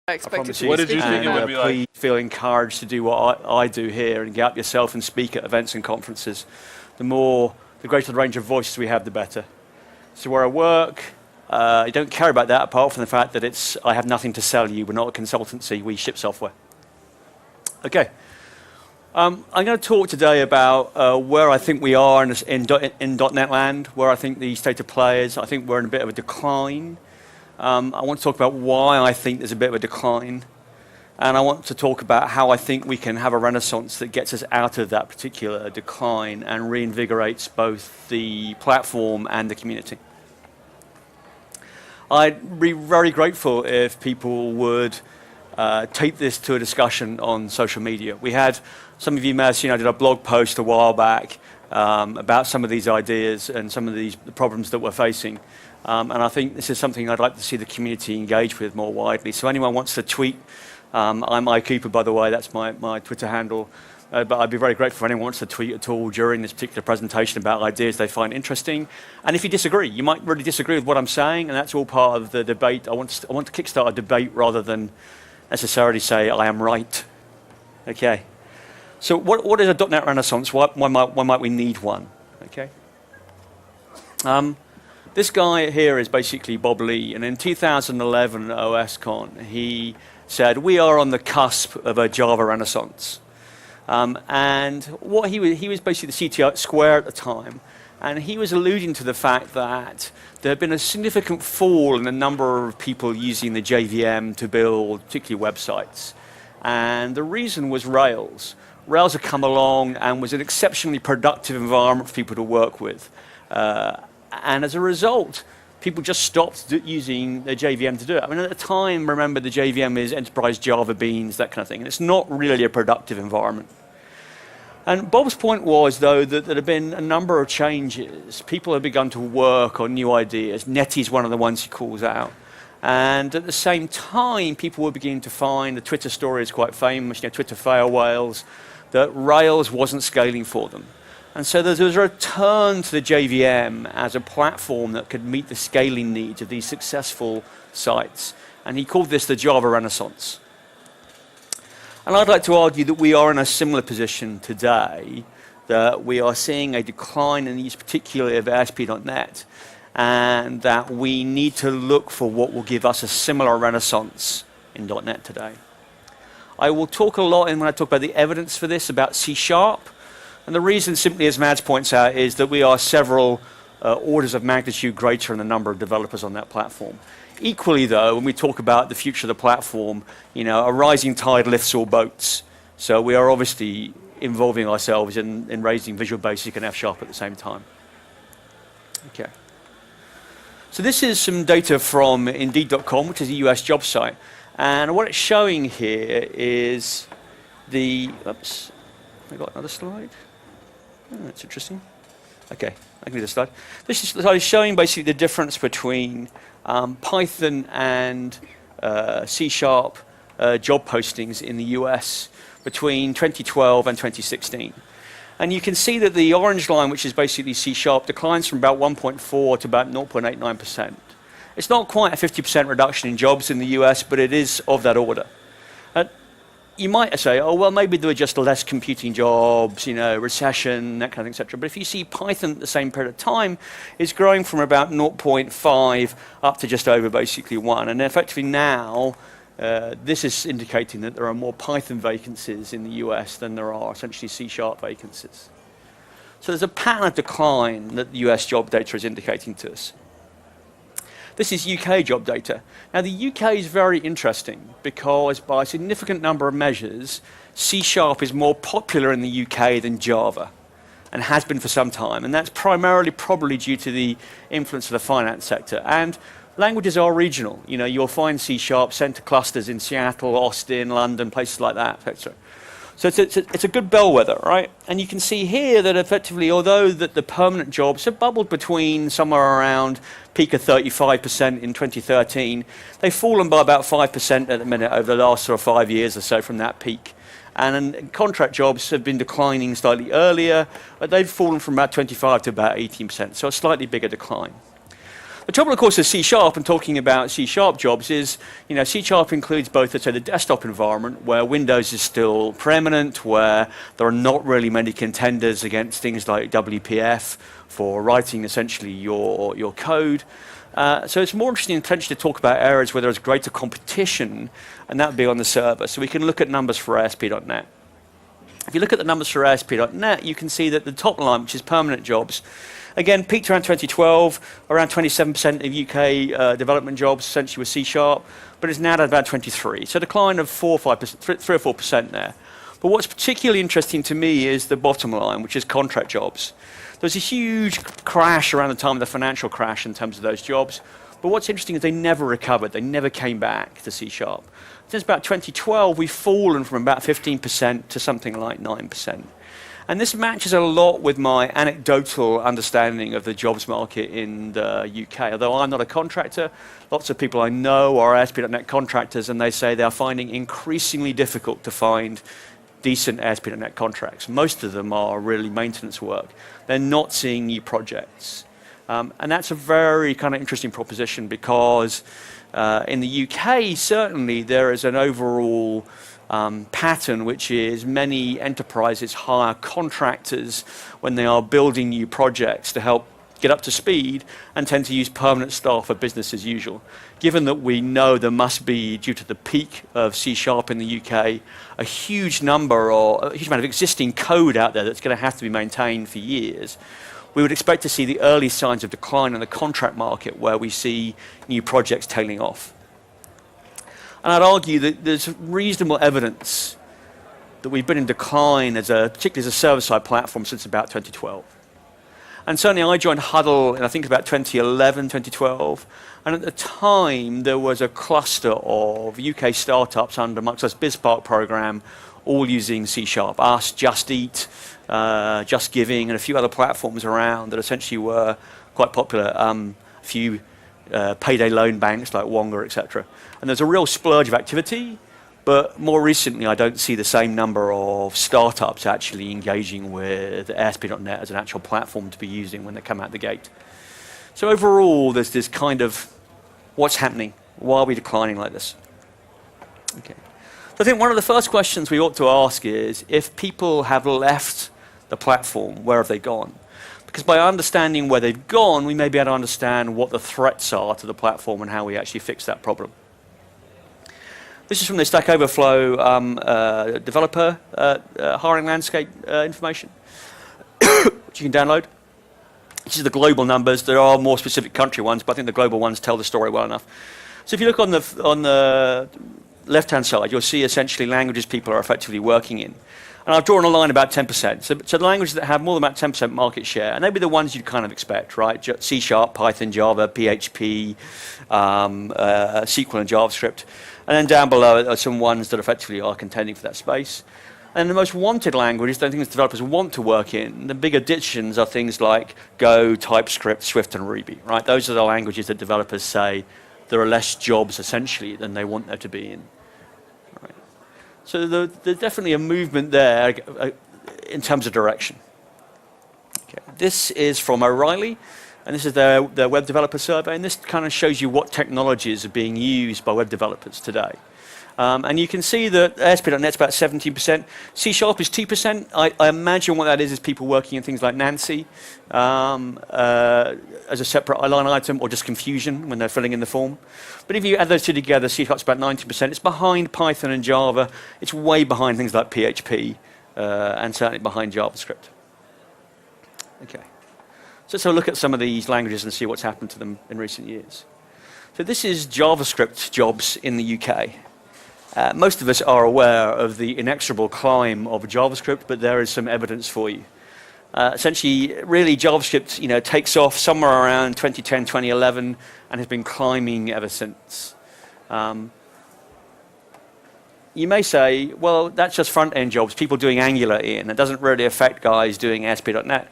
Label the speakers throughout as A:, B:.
A: I
B: expected you.
C: What did you think it would be like?
B: Please feel encouraged to do what I do here and get up yourself and speak at events and conferences. The greater the range of voices we have, the better. So where I work, I don't care about that apart from the fact that I have nothing to sell you. We're not a consultancy, we ship software. Okay. I'm going to talk today about where I think we are in .NET land, where I think the state of play is. I think we're in a bit of a decline. I want to talk about why I think there's a bit of a decline. And I want to talk about how I think we can have a renaissance that gets us out of that particular decline and reinvigorates both the platform and the community. I'd be very grateful if people would take this to a discussion on social media. Some of you may have seen I did a blog post a while back about some of these ideas and some of the problems that we're facing. And I think this is something I'd like to see the community engage with more widely. So anyone wants to tweet, I'm iCooper, by the way, that's my Twitter handle. But I'd be very grateful if anyone wants to tweet at all during this particular presentation about ideas they find interesting. And if you disagree, you might really disagree with what I'm saying, and that's all part of the debate. I want to kickstart a debate rather than necessarily say I am right. Okay. So what is a .NET Renaissance? Why might we need one? Okay. This guy here is basically Bob Lee, and in 2011 at OSCon, he said, we are on the cusp of a Java Renaissance. And what he was basically the CTO at Square at the time, and he was alluding to the fact that there had been a significant fall in the number of people using the JVM to build particularly websites. And the reason was Rails. Rails had come along and was an exceptionally productive environment for people to work with. And as a result, people just stopped using the JVM to do it. I mean, at the time, remember, the JVM is enterprise Java beans, that kind of thing. And it's not really a productive environment. And Bob's point was, though, that there have been a number of changes. People have begun to work on new ideas. Netty's one of the ones he calls out. And at the same time, people were beginning to find, the Twitter story is quite famous, Twitter fail whales, that Rails wasn't scaling for them. And so there was a return to the JVM as a platform that could meet the scaling needs of these successful sites. And he called this the Java Renaissance. And I'd like to argue that we are in a similar position today, that we are seeing a decline in the use particularly of ASP.NET, and that we need to look for what will give us a similar renaissance in .NET today. I will talk a lot, when I talk about the evidence for this, about C#. And the reason, simply as Mads points out, is that we are several orders of magnitude greater in the number of developers on that platform. Equally, though, when we talk about the future of the platform, a rising tide lifts all boats. So we are obviously involving ourselves in raising Visual Basic and F# at the same time. Okay. So this is some data from Indeed.com, which is a US job site. And what it's showing here is oops, I got another slide. Oh, that's interesting. Okay, I can do this slide. This slide is showing basically the difference between Python and C# job postings in the US between 2012 and 2016. And you can see that the orange line, which is basically C#, declines from about 1.4 to about 0.89%. It's not quite a 50% reduction in jobs in the US, but it is of that order. You might say, oh, well, maybe there were just less computing jobs, recession, that kind of thing, etc. But if you see Python at the same period of time, it's growing from about 0.5 up to just over basically 1. And effectively now, this is indicating that there are more Python vacancies in the US than there are essentially C# vacancies. So there's a pattern of decline that the US job data is indicating to us. This is UK job data. Now, the UK is very interesting because by a significant number of measures, C# is more popular in the UK than Java, and has been for some time. And that's primarily probably due to the influence of the finance sector. And languages are regional. You'll find C# center clusters in Seattle, Austin, London, places like that, etc. So it's a good bellwether, right? And you can see here that effectively, although that the permanent jobs have bubbled between somewhere around peak of 35% in 2013, they've fallen by about 5% at the minute over the last sort of 5 years or so from that peak. And contract jobs have been declining slightly earlier, but they've fallen from about 25 to about 18%, so a slightly bigger decline. The trouble, of course, with C# and talking about C# jobs is, C# includes both, let's say, the desktop environment where Windows is still preeminent, where there are not really many contenders against things like WPF for writing essentially your code. So it's more interesting potentially to talk about areas where there's greater competition, and that would be on the server. So we can look at numbers for ASP.NET. If you look at the numbers for ASP.NET, you can see that the top line, which is permanent jobs, again, peaked around 2012, around 27% of UK development jobs essentially were C#, but it's now at about 23. So a decline of 3 or 4% there. But what's particularly interesting to me is the bottom line, which is contract jobs. There was a huge crash around the time of the financial crash in terms of those jobs. But what's interesting is they never recovered. They never came back to C#. Since about 2012, we've fallen from about 15% to something like 9%. And this matches a lot with my anecdotal understanding of the jobs market in the UK. Although I'm not a contractor, lots of people I know are ASP.NET contractors, and they say they're finding increasingly difficult to find decent ASP.NET contracts. Most of them are really maintenance work. They're not seeing new projects. And that's a very kind of interesting proposition because in the UK, certainly, there is an overall pattern, which is many enterprises hire contractors when they are building new projects to help get up to speed and tend to use permanent staff for business as usual. Given that we know there must be, due to the peak of C# in the UK, a huge amount of existing code out there that's going to have to be maintained for years, we would expect to see the early signs of decline in the contract market where we see new projects tailing off. And I'd argue that there's reasonable evidence that we've been in decline, particularly as a server-side platform, since about 2012. And certainly I joined Huddle in, I think, about 2011, 2012. And at the time, there was a cluster of UK startups under Microsoft's BizSpark program, all using C#. Us, Just Eat, Just Giving, and a few other platforms around that essentially were quite popular. A few payday loan banks like Wonga, etc. And there's a real splurge of activity, but more recently I don't see the same number of startups actually engaging with ASP.NET as an actual platform to be using when they come out the gate. So overall, there's this kind of, what's happening? Why are we declining like this? Okay. So I think one of the first questions we ought to ask is, if people have left the platform, where have they gone? Because by understanding where they've gone, we may be able to understand what the threats are to the platform and how we actually fix that problem. This is from the Stack Overflow developer hiring landscape information, which you can download. This is the global numbers. There are more specific country ones, but I think the global ones tell the story well enough. So if you look on the left-hand side, you'll see essentially languages people are effectively working in. And I've drawn a line about 10%. So the languages that have more than about 10% market share, and they'd be the ones you'd kind of expect, right? C#, Python, Java, PHP, SQL and JavaScript. And then down below are some ones that effectively are contending for that space. And the most wanted languages, the things developers want to work in, the big additions are things like Go, TypeScript, Swift, and Ruby, right? Those are the languages that developers say there are less jobs, essentially, than they want there to be in. Right. So there's definitely a movement there in terms of direction. Okay. This is from O'Reilly, and this is their web developer survey, and this kind of shows you what technologies are being used by web developers today. And you can see that ASP.NET's about 17%. C# is 2%. I imagine what that is people working in things like Nancy as a separate line item, or just confusion when they're filling in the form. But if you add those two together, C# is about 19%. It's behind Python and Java. It's way behind things like PHP, and certainly behind JavaScript. Okay. So let's have a look at some of these languages and see what's happened to them in recent years. So this is JavaScript jobs in the UK. Most of us are aware of the inexorable climb of JavaScript, but there is some evidence for you. Essentially, really, JavaScript, takes off somewhere around 2010, 2011, and has been climbing ever since. You may say, well, that's just front-end jobs, people doing Angular in. It doesn't really affect guys doing ASP.NET.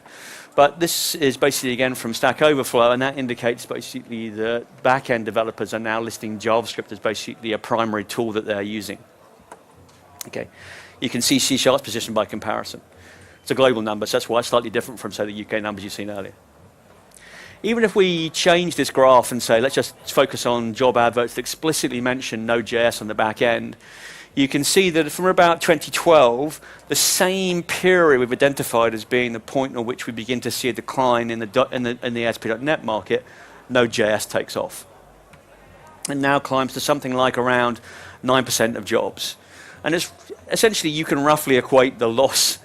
B: But this is basically, again, from Stack Overflow, and that indicates basically that back-end developers are now listing JavaScript as basically a primary tool that they're using. Okay, you can see C#'s position by comparison. It's a global number, so that's why it's slightly different from, say, the UK numbers you've seen earlier. even if we change this graph and say, let's just focus on job adverts that explicitly mention Node.js on the back end, you can see that from about 2012, the same period we've identified as being the point at which we begin to see a decline in the ASP.NET market, Node.js takes off. And now climbs to something like around 9% of jobs. And it's essentially, you can roughly equate the loss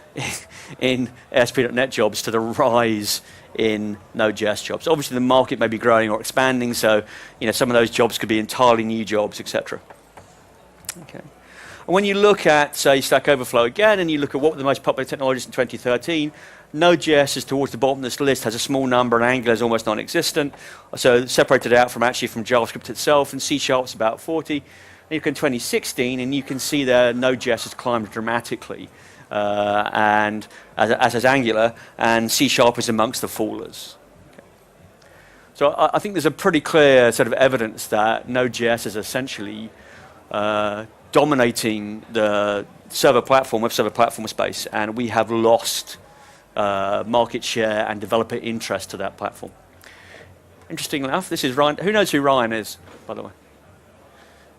B: in ASP.NET jobs to the rise in Node.js jobs. Obviously, the market may be growing or expanding, so some of those jobs could be entirely new jobs, etc. Okay. And when you look at, say, Stack Overflow again, and you look at what were the most popular technologies in 2013, Node.js is towards the bottom of this list, has a small number, and Angular is almost non-existent. So separated out from JavaScript itself, and C# is about 40. And you look in 2016, and you can see there Node.js has climbed dramatically, and as has Angular, and C# is amongst the fallers. Okay. So I think there's a pretty clear sort of evidence that Node.js is essentially dominating the web server platform space, and we have lost market share and developer interest to that platform. Interesting enough, this is Ryan. Who knows who Ryan is, by the way?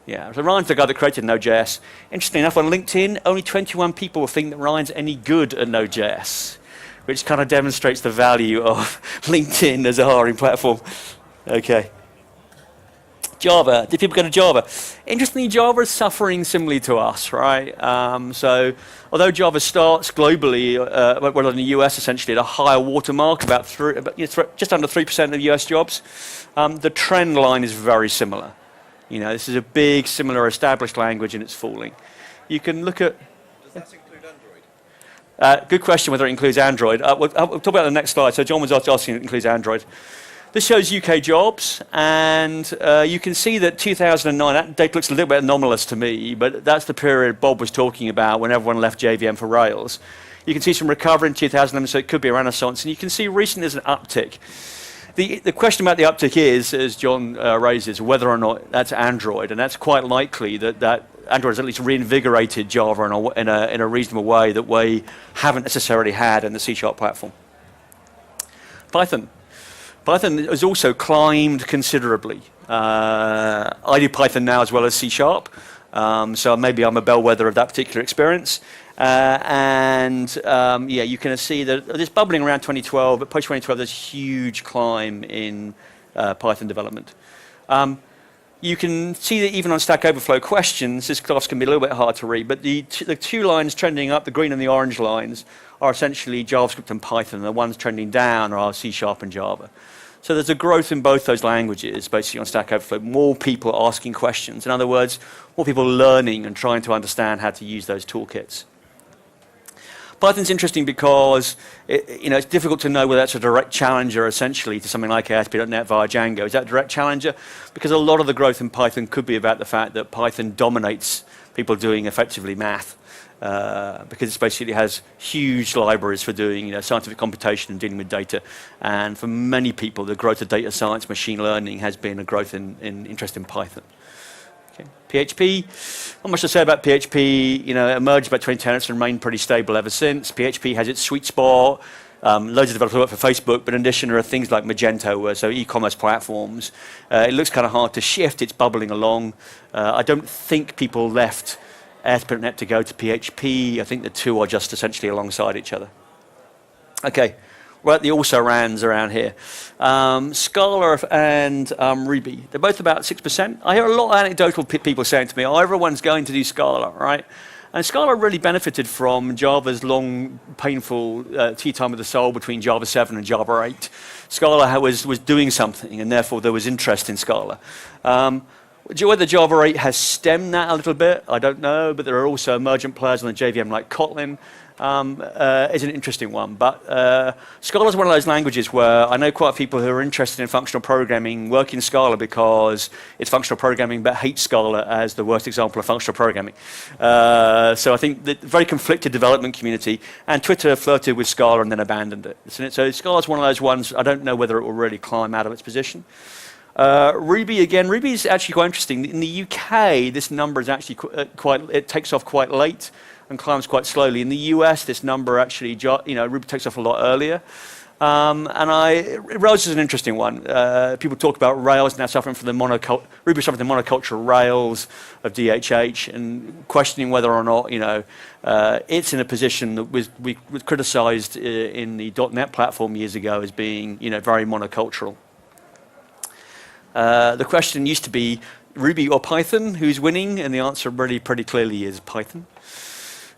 B: Yeah, so Ryan's the guy that created Node.js. Interesting enough, on LinkedIn, only 21 people think that Ryan's any good at Node.js, which kind of demonstrates the value of LinkedIn as a hiring platform. Okay. Java. Did people go to Java? Interestingly, Java is suffering similarly to us, right? So although Java starts globally, well, in the US essentially at a higher watermark, about just under 3% of US jobs, the trend line is very similar. This is a big, similar established language, and it's falling. You can look at...
A: Does that include Android?
B: Good question whether it includes Android. We'll talk about the next slide. So John was asking if it includes Android. This shows UK jobs, and you can see that 2009, that date looks a little bit anomalous to me, but that's the period Bob was talking about when everyone left JVM for Rails. You can see some recovery in 2011, so it could be a renaissance, and you can see recently there's an uptick. The question about the uptick is, as John raises, whether or not that's Android, and that's quite likely that Android has at least reinvigorated Java in a reasonable way that we haven't necessarily had in the C# platform. Python has also climbed considerably. I do Python now as well as C#, so maybe I'm a bellwether of that particular experience. Yeah, you can see that this bubbling around 2012, but post-2012 there's a huge climb in Python development. You can see that even on Stack Overflow questions, this class can be a little bit hard to read, but the two lines trending up, the green and the orange lines, are essentially JavaScript and Python. The ones trending down are C# and Java. So there's a growth in both those languages, basically on Stack Overflow. More people asking questions. In other words, more people learning and trying to understand how to use those toolkits. Python's interesting because it's difficult to know whether that's a direct challenger, essentially, to something like ASP.NET via Django. Is that a direct challenger? Because a lot of the growth in Python could be about the fact that Python dominates people doing effectively math. Because it basically has huge libraries for doing scientific computation and dealing with data. And for many people, the growth of data science, machine learning has been a growth in interest in Python. Okay. PHP, not much to say about PHP. It emerged about 2010, it's remained pretty stable ever since. PHP has its sweet spot. Loads of developers work for Facebook, but in addition there are things like Magento, so e-commerce platforms. It looks kind of hard to shift, it's bubbling along. I don't think people left ASP.NET to go to PHP. I think the two are just essentially alongside each other. Okay, we're at the also-rans around here. Scala and Ruby, they're both about 6%. I hear a lot of anecdotal people saying to me, oh, everyone's going to do Scala, right? And Scala really benefited from Java's long, painful tea time with the soul between Java 7 and Java 8. Scala was doing something, and therefore there was interest in Scala. Whether Java 8 has stemmed that a little bit, I don't know, but there are also emergent players on the JVM like Kotlin. Is an interesting one. But Scala is one of those languages where I know quite a few people who are interested in functional programming work in Scala because it's functional programming, but hate Scala as the worst example of functional programming. So I think the very conflicted development community, and Twitter flirted with Scala and then abandoned it. So Scala is one of those ones, I don't know whether it will really climb out of its position. Ruby again. Ruby is actually quite interesting. In the UK, this number is actually it takes off quite late and climbs quite slowly. In the US, this number actually, Ruby takes off a lot earlier. Rails is an interesting one. People talk about Rails now suffering from Ruby suffering from the monoculture Rails of DHH, and questioning whether or not it's in a position that was criticized in the .NET platform years ago as being very monocultural. The question used to be Ruby or Python, who's winning, and the answer really pretty clearly is Python.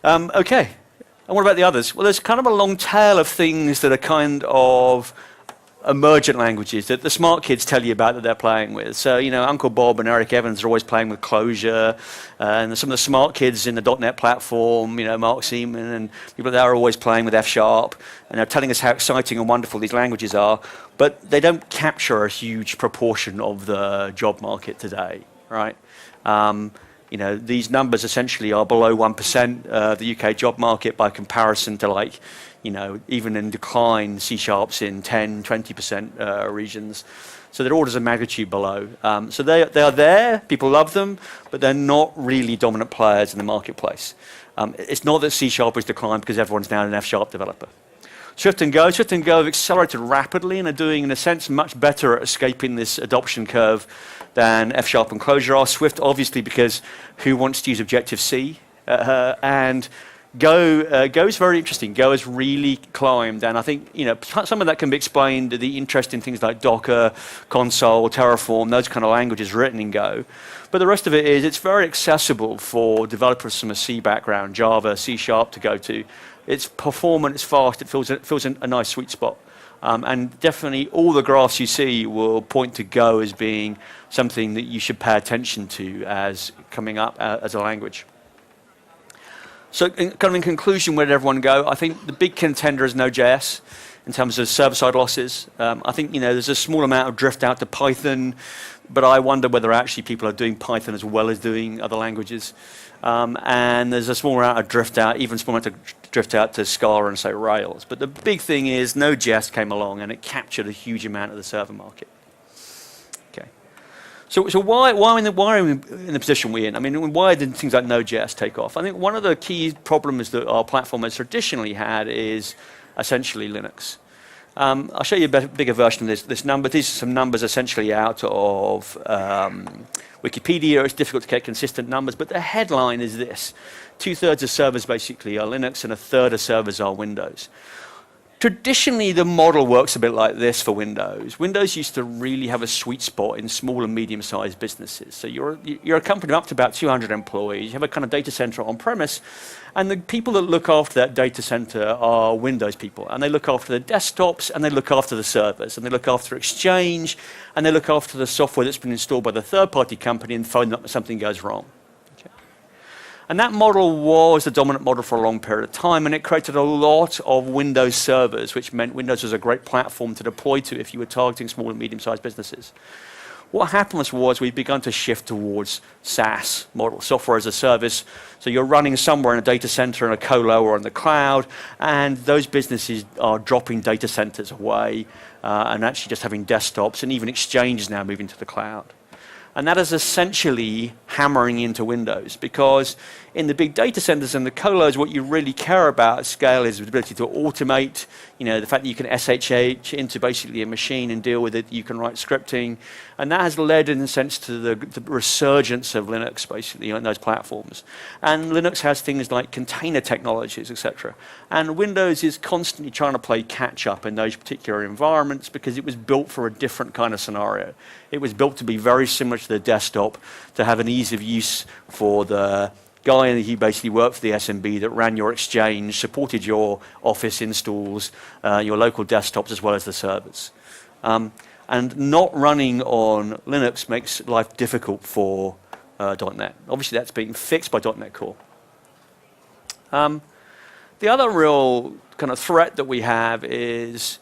B: Okay. And what about the others? Well, there's kind of a long tail of things that are kind of emergent languages that the smart kids tell you about that they're playing with. So, Uncle Bob and Eric Evans are always playing with Clojure, and some of the smart kids in the .NET platform, Mark Seaman and people there are always playing with F#, and they're telling us how exciting and wonderful these languages are, but they don't capture a huge proportion of the job market today, right? These numbers essentially are below 1% of the UK job market by comparison to even in decline C-sharps in 10, 20% regions. So they're orders of magnitude below. So they are there, people love them, but they're not really dominant players in the marketplace. It's not that C-sharp has declined because everyone's now an F# developer. Swift and Go have accelerated rapidly and are doing, in a sense, much better at escaping this adoption curve than F# and Clojure are. Swift, obviously, because who wants to use Objective-C? And Go is very interesting. Go has really climbed, and I think some of that can be explained to the interest in things like Docker, Console, Terraform, those kind of languages written in Go. But the rest of it is it's very accessible for developers from a C background, Java, C# to go to. It's performant, it's fast, it fills in a nice sweet spot. And definitely all the graphs you see will point to Go as being something that you should pay attention to as coming up as a language. So in conclusion, where did everyone go? I think the big contender is Node.js in terms of server-side losses. I think there's a small amount of drift out to Python, but I wonder whether actually people are doing Python as well as doing other languages. And there's a small amount of drift out, even small amount of drift out to Scala and say Rails. But the big thing is Node.js came along and it captured a huge amount of the server market. Okay. So why are we in the position we're in? I mean, why did things like Node.js take off? I think one of the key problems that our platform has traditionally had is essentially Linux. I'll show you a bigger version of this number. These are some numbers essentially out of Wikipedia. It's difficult to get consistent numbers, but the headline is this. 2/3 of servers basically are Linux and 1/3 of servers are Windows. Traditionally, the model works a bit like this for Windows. Windows used to really have a sweet spot in small and medium-sized businesses. So you're a company of up to about 200 employees. You have a kind of data center on-premise, and the people that look after that data center are Windows people. And they look after the desktops, and they look after the servers, and they look after Exchange, and they look after the software that's been installed by the third-party company and phone up if something goes wrong. And that model was the dominant model for a long period of time, and it created a lot of Windows servers, which meant Windows was a great platform to deploy to if you were targeting small and medium-sized businesses. What happened was we've begun to shift towards SaaS model, software as a service. So you're running somewhere in a data center, in a colo, or in the cloud, and those businesses are dropping data centers away and actually just having desktops, and even Exchange is now moving to the cloud. And that is essentially hammering into Windows, because in the big data centers and the colos, what you really care about at scale is the ability to automate, the fact that you can SSH into basically a machine and deal with it, you can write scripting. And that has led, in a sense, to the resurgence of Linux, basically, on those platforms. And Linux has things like container technologies, etc. And Windows is constantly trying to play catch-up in those particular environments because it was built for a different kind of scenario. It was built to be very similar to the desktop, to have an ease of use for the guy who basically worked for the SMB that ran your Exchange, supported your Office installs, your local desktops, as well as the servers. And not running on Linux makes life difficult for .NET. Obviously, that's being fixed by .NET Core. The other real kind of threat that we have is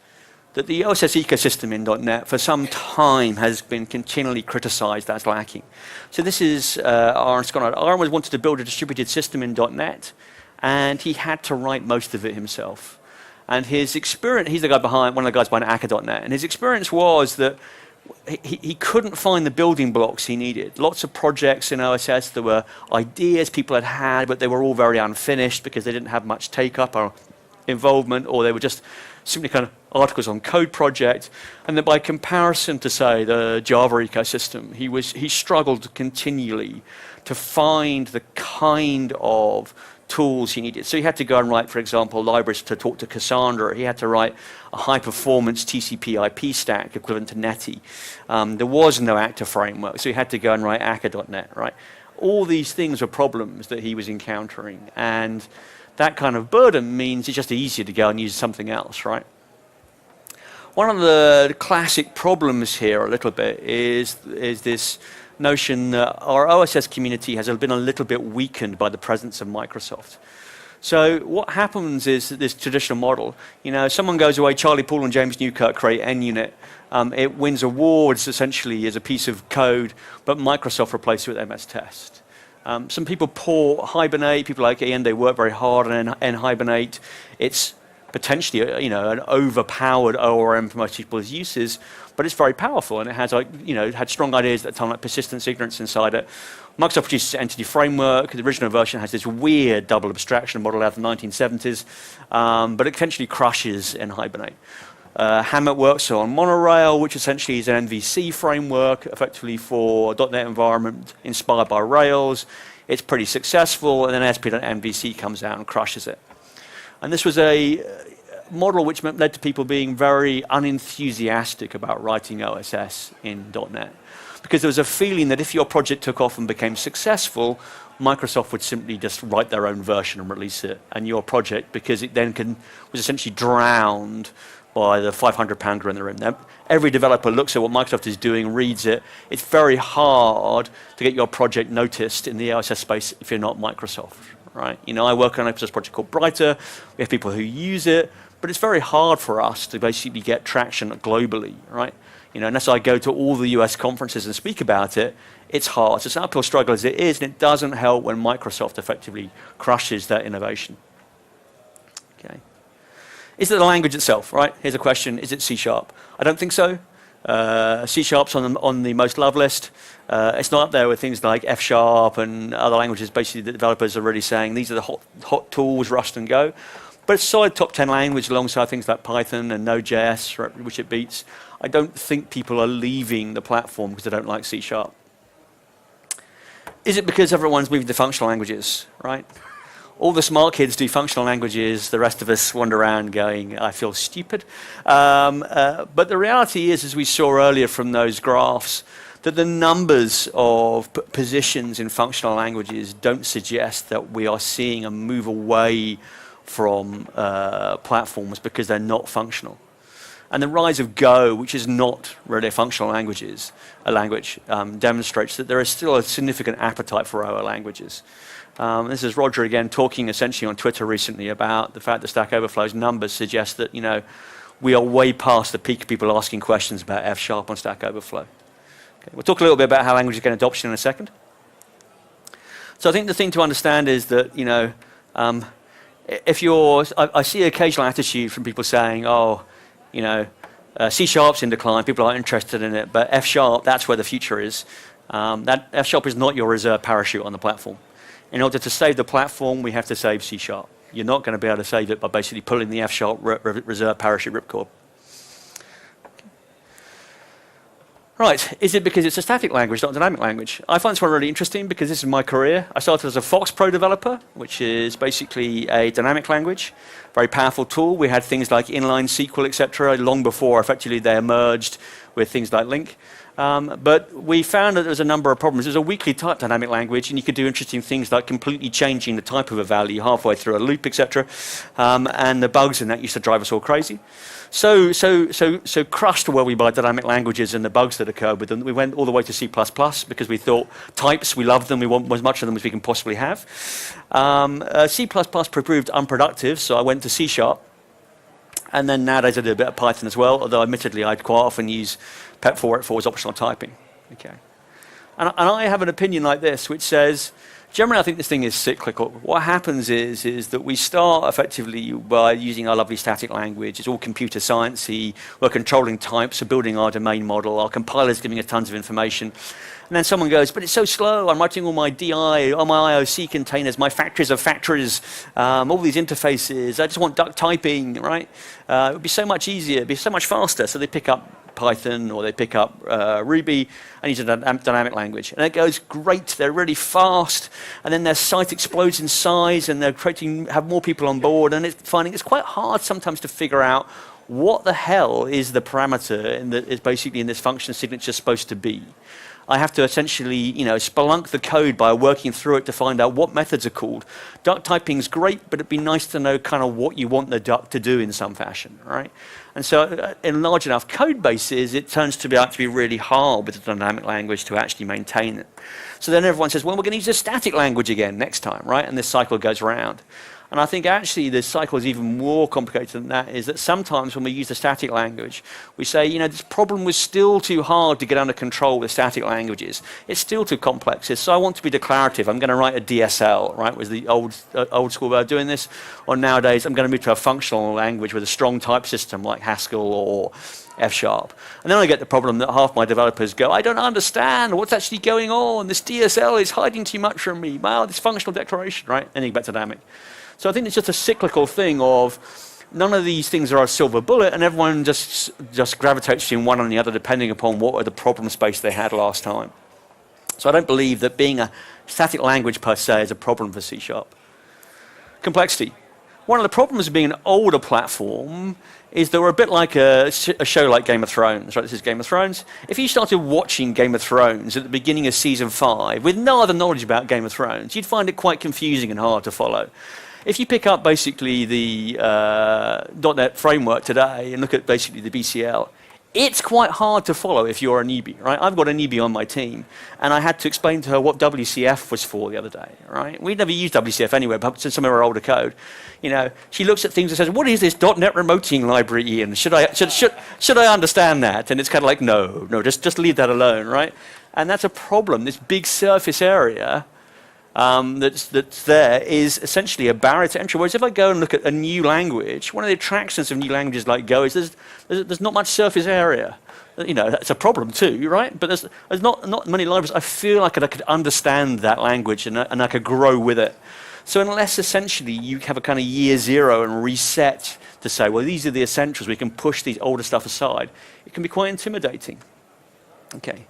B: that the OSS ecosystem in .NET for some time has been continually criticized as lacking. So this is Aaron Scott. Aaron wanted to build a distributed system in .NET, and he had to write most of it himself. And his experience, he's the guy behind, one of the guys behind Akka.NET, and his experience was that he couldn't find the building blocks he needed. Lots of projects in OSS, there were ideas people had, but they were all very unfinished because they didn't have much take-up involvement, or they were just simply kind of articles on code project. And then by comparison to, say, the Java ecosystem, he struggled continually to find the kind of tools he needed. So he had to go and write, for example, libraries to talk to Cassandra. He had to write a high-performance TCP/IP stack equivalent to Netty. There was no actor framework, so he had to go and write Akka.net, right? All these things were problems that he was encountering, and that kind of burden means it's just easier to go and use something else, right? One of the classic problems here a little bit is this notion that our OSS community has been a little bit weakened by the presence of Microsoft. So what happens is that this traditional model, someone goes away, Charlie Poole and James Newkirk create NUnit. It wins awards essentially as a piece of code, but Microsoft replaces it with MS Test. Some people pour Hibernate, people like Ian, they work very hard on Hibernate. It's potentially an overpowered ORM for most people's uses, but it's very powerful, and it has had strong ideas at the time like persistence ignorance inside it. Microsoft produces an entity framework. The original version has this weird double abstraction model out of the 1970s, but it essentially crushes in Hibernate. Hamlet works on Monorail, which essentially is an NVC framework, effectively for .NET environment inspired by Rails. It's pretty successful, and then ASP.NVC comes out and crushes it. And this was a model which led to people being very unenthusiastic about writing OSS in .NET, because there was a feeling that if your project took off and became successful, Microsoft would simply just write their own version and release it, and your project, because it then was essentially drowned by the 500-pound gorilla in the room. Every developer looks at what Microsoft is doing, reads it. It's very hard to get your project noticed in the OSS space if you're not Microsoft, right? I work on an open source project called Brighter. We have people who use it, but it's very hard for us to basically get traction globally, right? Unless I go to all the US conferences and speak about it, it's hard. So it's an uphill struggle as it is, and it doesn't help when Microsoft effectively crushes that innovation. Okay. Is it the language itself, right? Here's a question, is it C#? I don't think so. C# on the most loved list. It's not up there with things like F# and other languages. Basically, the developers are really saying these are the hot tools, Rust and Go. But it's a solid top 10 language alongside things like Python and Node.js, which it beats. I don't think people are leaving the platform because they don't like C#. Is it because everyone's moving to functional languages, right? All the smart kids do functional languages. The rest of us wander around going, I feel stupid. But the reality is, as we saw earlier from those graphs, that the numbers of positions in functional languages don't suggest that we are seeing a move away from platforms because they're not functional. And the rise of Go, which is not really a functional language, demonstrates that there is still a significant appetite for OO languages. This is Roger again talking essentially on Twitter recently about the fact that Stack Overflow's numbers suggest that we are way past the peak of people asking questions about F# on Stack Overflow. Okay, we'll talk a little bit about how languages get adoption in a second. So I think the thing to understand is that I see occasional attitude from people saying, C#'s in decline, people aren't interested in it, but F#, that's where the future is. That F# is not your reserve parachute on the platform. In order to save the platform, we have to save C#. You're not going to be able to save it by basically pulling the F# reserve parachute ripcord. Right, is it because it's a static language, not a dynamic language? I find this one really interesting because this is my career. I started as a Fox Pro developer, which is basically a dynamic language, very powerful tool. We had things like inline SQL, etc., long before effectively they emerged with things like LINQ. But we found that there was a number of problems. There's a weakly typed dynamic language, and you could do interesting things like completely changing the type of a value halfway through a loop, etc. And the bugs in that used to drive us all crazy. So crushed were we by dynamic languages and the bugs that occurred with them. We went all the way to C++ because we thought types, we loved them, we want as much of them as we can possibly have. C++ proved unproductive, so I went to C#. And then nowadays I do a bit of Python as well, although admittedly I'd quite often use pep4 as optional typing. Okay. And I have an opinion like this, which says Generally, I think this thing is cyclical. What happens is that we start effectively by using our lovely static language. It's all computer sciencey. We're controlling types, we're building our domain model. Our compiler's giving us tons of information. And then someone goes, but it's so slow. I'm writing all my DI, all my IOC containers, my factories of factories, all these interfaces. I just want duck typing, right? It would be so much easier. It would be so much faster. So they pick up Python or they pick up Ruby and use a dynamic language. And it goes great. They're really fast. And then their site explodes in size and they're have more people on board. And it's finding it's quite hard sometimes to figure out what the hell is the parameter is basically in this function signature supposed to be. I have to essentially, spelunk the code by working through it to find out what methods are called. Duck typing's great, but it'd be nice to know kind of what you want the duck to do in some fashion, right? And so in large enough code bases, it turns to be really hard with the dynamic language to actually maintain it. So then everyone says, well, we're going to use a static language again next time, right? And this cycle goes around. And I think actually the cycle is even more complicated than that, is that sometimes when we use the static language, we say, this problem was still too hard to get under control with static languages. It's still too complex. So I want to be declarative. I'm going to write a DSL, right, was the old school way of doing this. Or nowadays, I'm going to move to a functional language with a strong type system like Haskell or F#. And then I get the problem that half my developers go, I don't understand what's actually going on. This DSL is hiding too much from me. Wow, this functional declaration, right? Anything but dynamic. So I think it's just a cyclical thing of none of these things are a silver bullet and everyone just gravitates in one or the other depending upon what are the problem space they had last time. So I don't believe that being a static language per se is a problem for C#. Complexity. One of the problems of being an older platform is that we're a bit like a show like Game of Thrones, right? This is Game of Thrones. If you started watching Game of Thrones at the beginning of season 5 with no other knowledge about Game of Thrones, you'd find it quite confusing and hard to follow. If you pick up basically the .NET framework today and look at basically the BCL, it's quite hard to follow if you're a newbie, right? I've got a newbie on my team, and I had to explain to her what WCF was for the other day, right? We'd never used WCF anywhere, but since some of our older code. She looks at things and says, what is this .NET remoting library, Ian? Should I understand that? And it's kind of like, no, just leave that alone, right? And that's a problem, this big surface area that's there is essentially a barrier to entry. Whereas if I go and look at a new language, one of the attractions of new languages like Go is there's not much surface area. That's a problem too, right? But there's not many libraries. I feel like I could understand that language and I could grow with it. So unless essentially you have a kind of year zero and reset to say, well, these are the essentials, we can push these older stuff aside, it can be quite intimidating. Okay.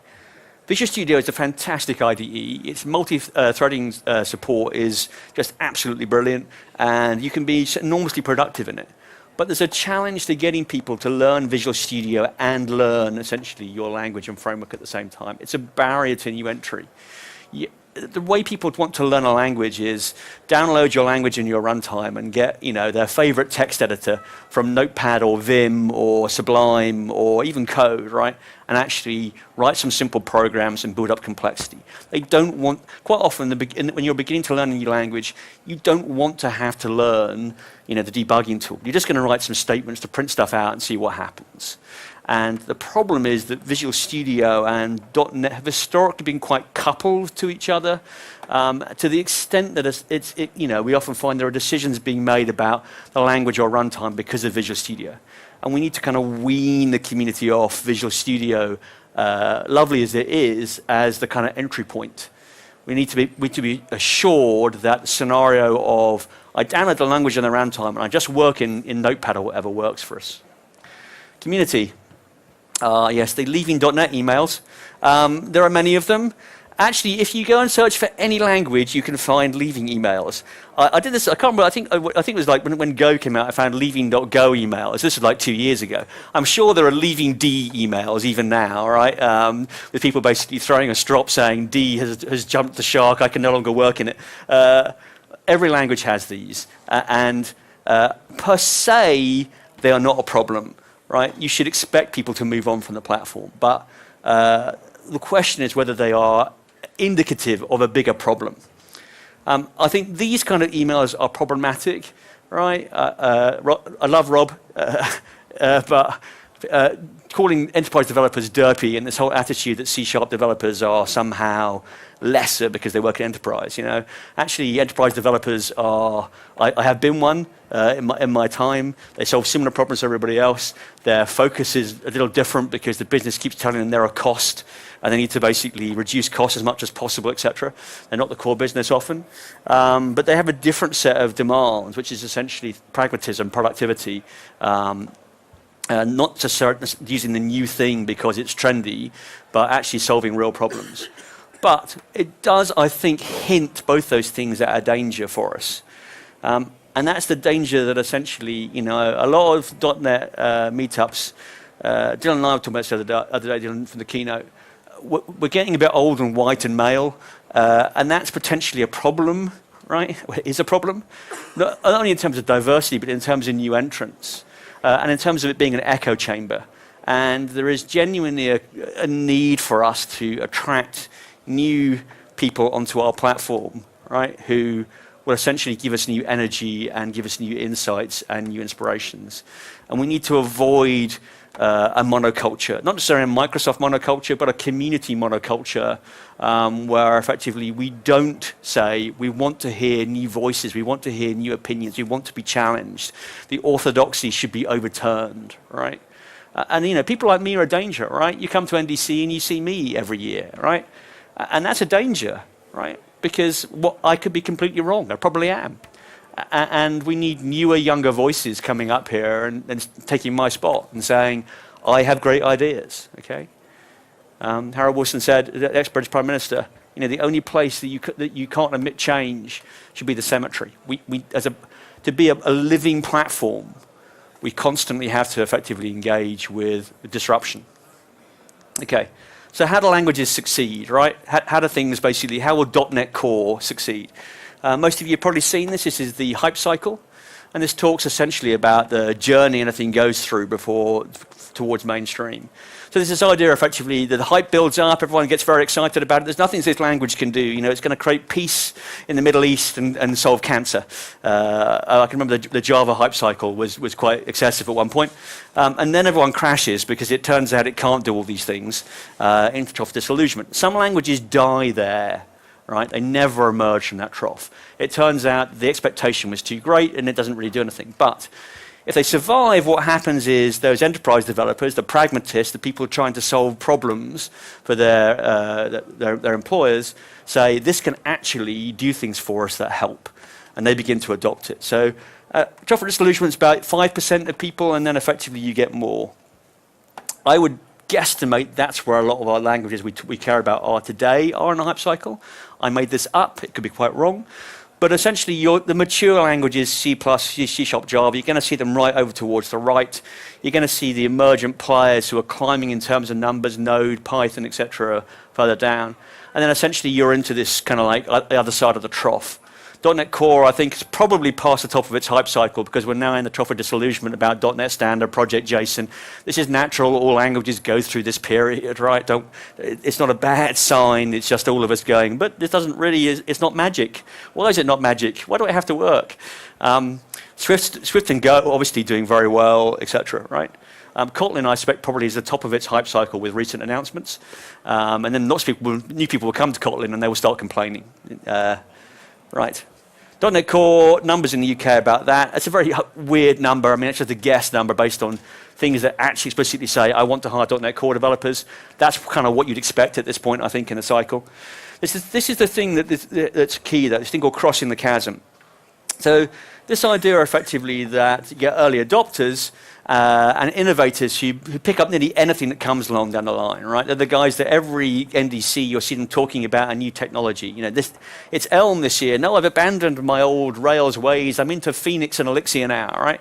B: Visual Studio is a fantastic IDE. Its multi-threading support is just absolutely brilliant, and you can be enormously productive in it. But there's a challenge to getting people to learn Visual Studio and learn essentially your language and framework at the same time. It's a barrier to new entry. The way people want to learn a language is download your language in your runtime and get their favorite text editor from Notepad or Vim or Sublime or even Code, right? And actually write some simple programs and build up complexity. They don't want, quite often when you're beginning to learn a new language, you don't want to have to learn the debugging tool. You're just going to write some statements to print stuff out and see what happens. And the problem is that Visual Studio and .NET have historically been quite coupled to each other, to the extent that we often find there are decisions being made about the language or runtime because of Visual Studio. And we need to kind of wean the community off Visual Studio, lovely as it is, as the kind of entry point. We need to be assured that the scenario of I download the language in the runtime and I just work in Notepad or whatever works for us. Community. Yes, the leaving.NET emails. There are many of them. Actually, if you go and search for any language, you can find leaving emails. I did this, I can't remember, I think it was like when Go came out, I found leaving.go emails. This was like 2 years ago. I'm sure there are leaving D emails even now, right? With people basically throwing a strop saying D has jumped the shark, I can no longer work in it. Every language has these. Per se, they are not a problem. Right? You should expect people to move on from the platform. But the question is whether they are indicative of a bigger problem. I think these kind of emails are problematic, right? I love Rob, but calling enterprise developers derpy and this whole attitude that C# developers are somehow lesser because they work in enterprise. Actually, enterprise developers are. I have been one in my time. They solve similar problems to everybody else. Their focus is a little different because the business keeps telling them they're a cost, and they need to basically reduce costs as much as possible, etc. They're not the core business often, but they have a different set of demands, which is essentially pragmatism, productivity. Not just using the new thing because it's trendy, but actually solving real problems. But it does, I think, hint both those things at a danger for us. And that's the danger that essentially, a lot of .NET meetups, Dylan and I were talking about this the other day, Dylan, from the keynote, we're getting a bit old and white and male, and that's potentially a problem, right? It is a problem, not only in terms of diversity, but in terms of new entrants. And in terms of it being an echo chamber. And there is genuinely a need for us to attract new people onto our platform, right, who will essentially give us new energy and give us new insights and new inspirations. And we need to avoid a monoculture, not necessarily a Microsoft monoculture, but a community monoculture where effectively we don't say we want to hear new voices, we want to hear new opinions, we want to be challenged. The orthodoxy should be overturned, right? And people like me are a danger, right? You come to NDC and you see me every year, right? And that's a danger, right? Because I could be completely wrong, I probably am. And we need newer, younger voices coming up here and taking my spot and saying, I have great ideas, okay? Harold Wilson said, the ex-British Prime Minister, the only place that you can't admit change should be the cemetery. To be a living platform, we constantly have to effectively engage with disruption. Okay, so how do languages succeed, right? How do things basically, how will .NET Core succeed? Most of you have probably seen this. This is the hype cycle. And this talks essentially about the journey anything goes through towards mainstream. So there's this idea effectively that the hype builds up, everyone gets very excited about it. There's nothing this language can do. It's going to create peace in the Middle East and solve cancer. I can remember the Java hype cycle was quite excessive at one point. And then everyone crashes because it turns out it can't do all these things into trough disillusionment. Some languages die there. Right? They never emerge from that trough. It turns out the expectation was too great and it doesn't really do anything. But if they survive, what happens is those enterprise developers, the pragmatists, the people trying to solve problems for their employers, say this can actually do things for us that help. And they begin to adopt it. So trough disillusionment is about 5% of people, and then effectively you get more. I would guesstimate that's where a lot of our languages we care about are today, are in a hype cycle. I made this up, it could be quite wrong. But essentially, the mature languages, C++, C#, Java, you're going to see them right over towards the right. You're going to see the emergent players who are climbing in terms of numbers, Node, Python, etc., further down. And then essentially, you're into this kind of like the other side of the trough. .NET Core, I think, is probably past the top of its hype cycle because we're now in the trough of disillusionment about .NET Standard, Project JSON. This is natural. All languages go through this period, right? It's not a bad sign. It's just all of us going, but this doesn't really, it's not magic. Why is it not magic? Why do I have to work? Swift and Go obviously doing very well, etc., right? Kotlin, I expect, probably is the top of its hype cycle with recent announcements. And then lots of new people will come to Kotlin and they will start complaining. Right. .NET Core, numbers in the UK about that. It's a very weird number. I mean, it's just a guess number based on things that actually explicitly say, I want to hire .NET Core developers. That's kind of what you'd expect at this point, I think, in the cycle. This is the thing that's key, this thing called crossing the chasm. So this idea, effectively, that you get early adopters and innovators who pick up nearly anything that comes along down the line, right? They're the guys that every NDC you'll see them talking about a new technology. It's Elm this year. No, I've abandoned my old Rails ways. I'm into Phoenix and Elixir now, right?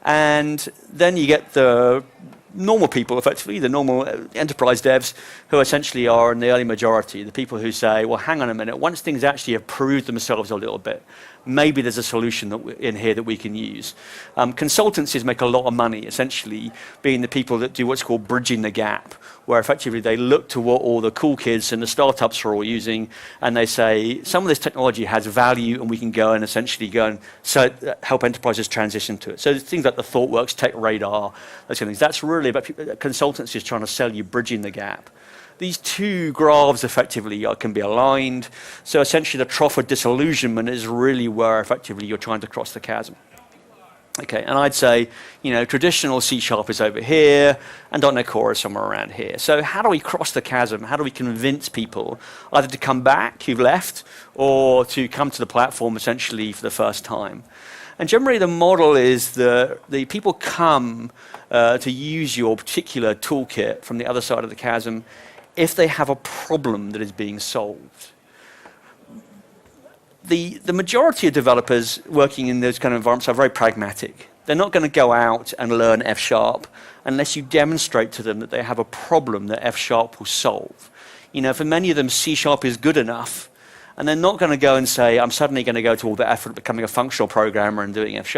B: And then you get the normal people, effectively, the normal enterprise devs who essentially are in the early majority, the people who say, well, hang on a minute, once things actually have proved themselves a little bit, maybe there's a solution in here that we can use. Consultancies make a lot of money, essentially, being the people that do what's called bridging the gap, where effectively they look to what all the cool kids and the startups are all using, and they say, some of this technology has value, and we can go and essentially help enterprises transition to it. So things like the ThoughtWorks, Tech Radar, those kind of things. That's really about consultancies trying to sell you bridging the gap. These two graphs effectively can be aligned. So essentially the trough of disillusionment is really where effectively you're trying to cross the chasm. Okay, and I'd say, traditional C# is over here, and .NET Core is somewhere around here. So how do we cross the chasm? How do we convince people either to come back, who've left, or to come to the platform essentially for the first time? And generally the model is the people come to use your particular toolkit from the other side of the chasm if they have a problem that is being solved. The majority of developers working in those kind of environments are very pragmatic. They're not going to go out and learn F# unless you demonstrate to them that they have a problem that F# will solve. For many of them, C# is good enough, and they're not going to go and say, I'm suddenly going to go to all the effort of becoming a functional programmer and doing F#,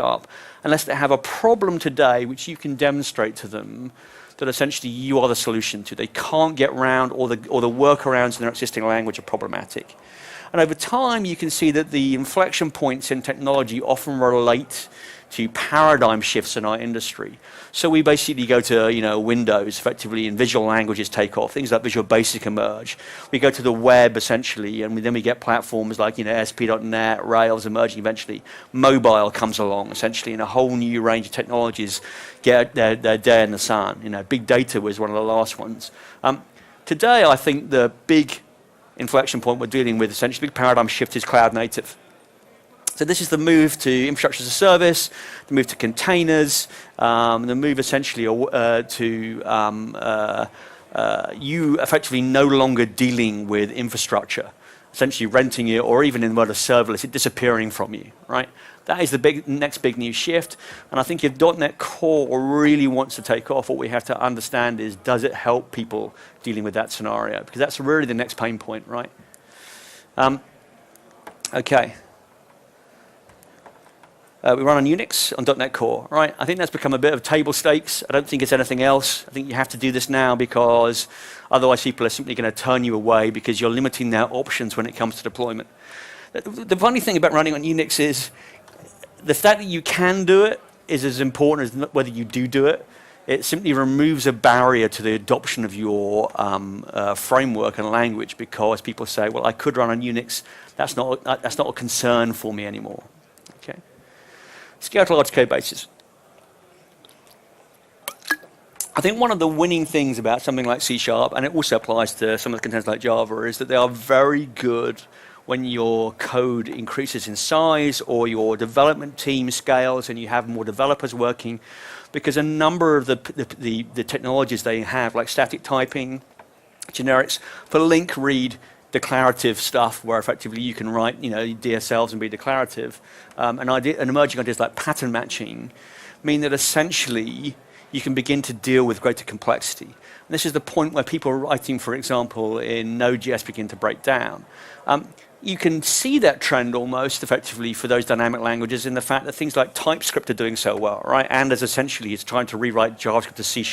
B: unless they have a problem today which you can demonstrate to them that essentially you are the solution to. They can't get around, or the workarounds in their existing language are problematic. And over time, you can see that the inflection points in technology often relate to paradigm shifts in our industry. So we basically go to Windows, effectively, and visual languages take off. Things like Visual Basic emerge. We go to the web, essentially, and then we get platforms like ASP.NET, Rails emerging eventually. Mobile comes along, essentially, and a whole new range of technologies get their day in the sun. Big data was one of the last ones. Today, I think the big inflection point we're dealing with, essentially, big paradigm shift is cloud native. So this is the move to infrastructure as a service, the move to containers, the move essentially to you effectively no longer dealing with infrastructure, essentially renting it, or even in the world of serverless, it disappearing from you, right? That is the next big new shift. And I think if .NET Core really wants to take off, what we have to understand is, does it help people dealing with that scenario? Because that's really the next pain point, right? Okay. We run on Unix on .NET Core, right? I think that's become a bit of table stakes. I don't think it's anything else. I think you have to do this now because otherwise people are simply going to turn you away because you're limiting their options when it comes to deployment. The funny thing about running on Unix is the fact that you can do it is as important as whether you do it. It simply removes a barrier to the adoption of your framework and language, because people say, well, I could run on Unix. That's not a concern for me anymore. Okay. Scale to large code bases. I think one of the winning things about something like C#, and it also applies to some of the containers like Java, is that they are very good when your code increases in size or your development team scales and you have more developers working, because a number of the technologies they have, like static typing, generics, for link read, declarative stuff where effectively you can write DSLs and be declarative, and emerging ideas like pattern matching mean that essentially you can begin to deal with greater complexity. And this is the point where people writing, for example, in Node.js begin to break down. You can see that trend almost effectively for those dynamic languages in the fact that things like TypeScript are doing so well, right? And as essentially it's trying to rewrite JavaScript to C#.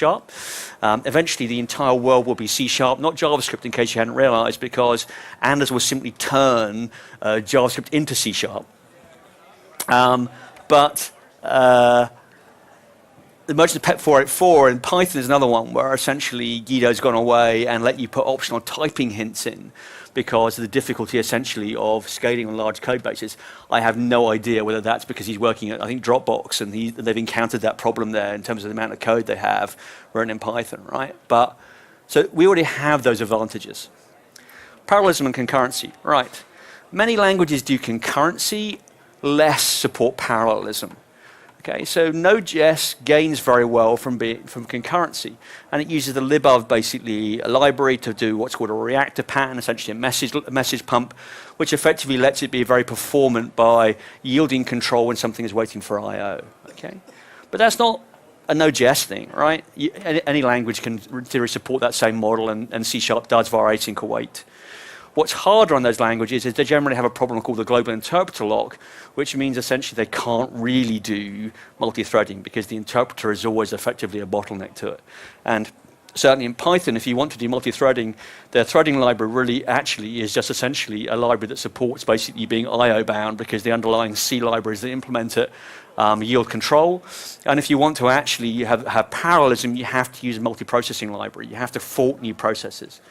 B: Eventually the entire world will be C#, not JavaScript, in case you hadn't realized, because Anders will simply turn JavaScript into C#. The emergence of PEP 484 and Python is another one where essentially Guido's gone away and let you put optional typing hints in because of the difficulty essentially of scaling on large code bases. I have no idea whether that's because he's working at, I think, Dropbox, and they've encountered that problem there in terms of the amount of code they have written in Python, right? But so we already have those advantages. Parallelism and concurrency, right? Many languages do concurrency, less support parallelism. Okay, so Node.js gains very well from concurrency, and it uses the libof, basically a library, to do what's called a reactor pattern, essentially a message pump, which effectively lets it be very performant by yielding control when something is waiting for I/O. Okay, but that's not a Node.js thing, right? Any language can, in theory, support that same model, and C# does via async await. What's harder on those languages is they generally have a problem called the global interpreter lock, which means essentially they can't really do multi-threading because the interpreter is always effectively a bottleneck to it. And certainly in Python, if you want to do multi-threading, their threading library really actually is just essentially a library that supports basically being I/O bound, because the underlying C libraries that implement it yield control. And if you want to actually have parallelism, you have to use a multi-processing library. You have to fork new processes.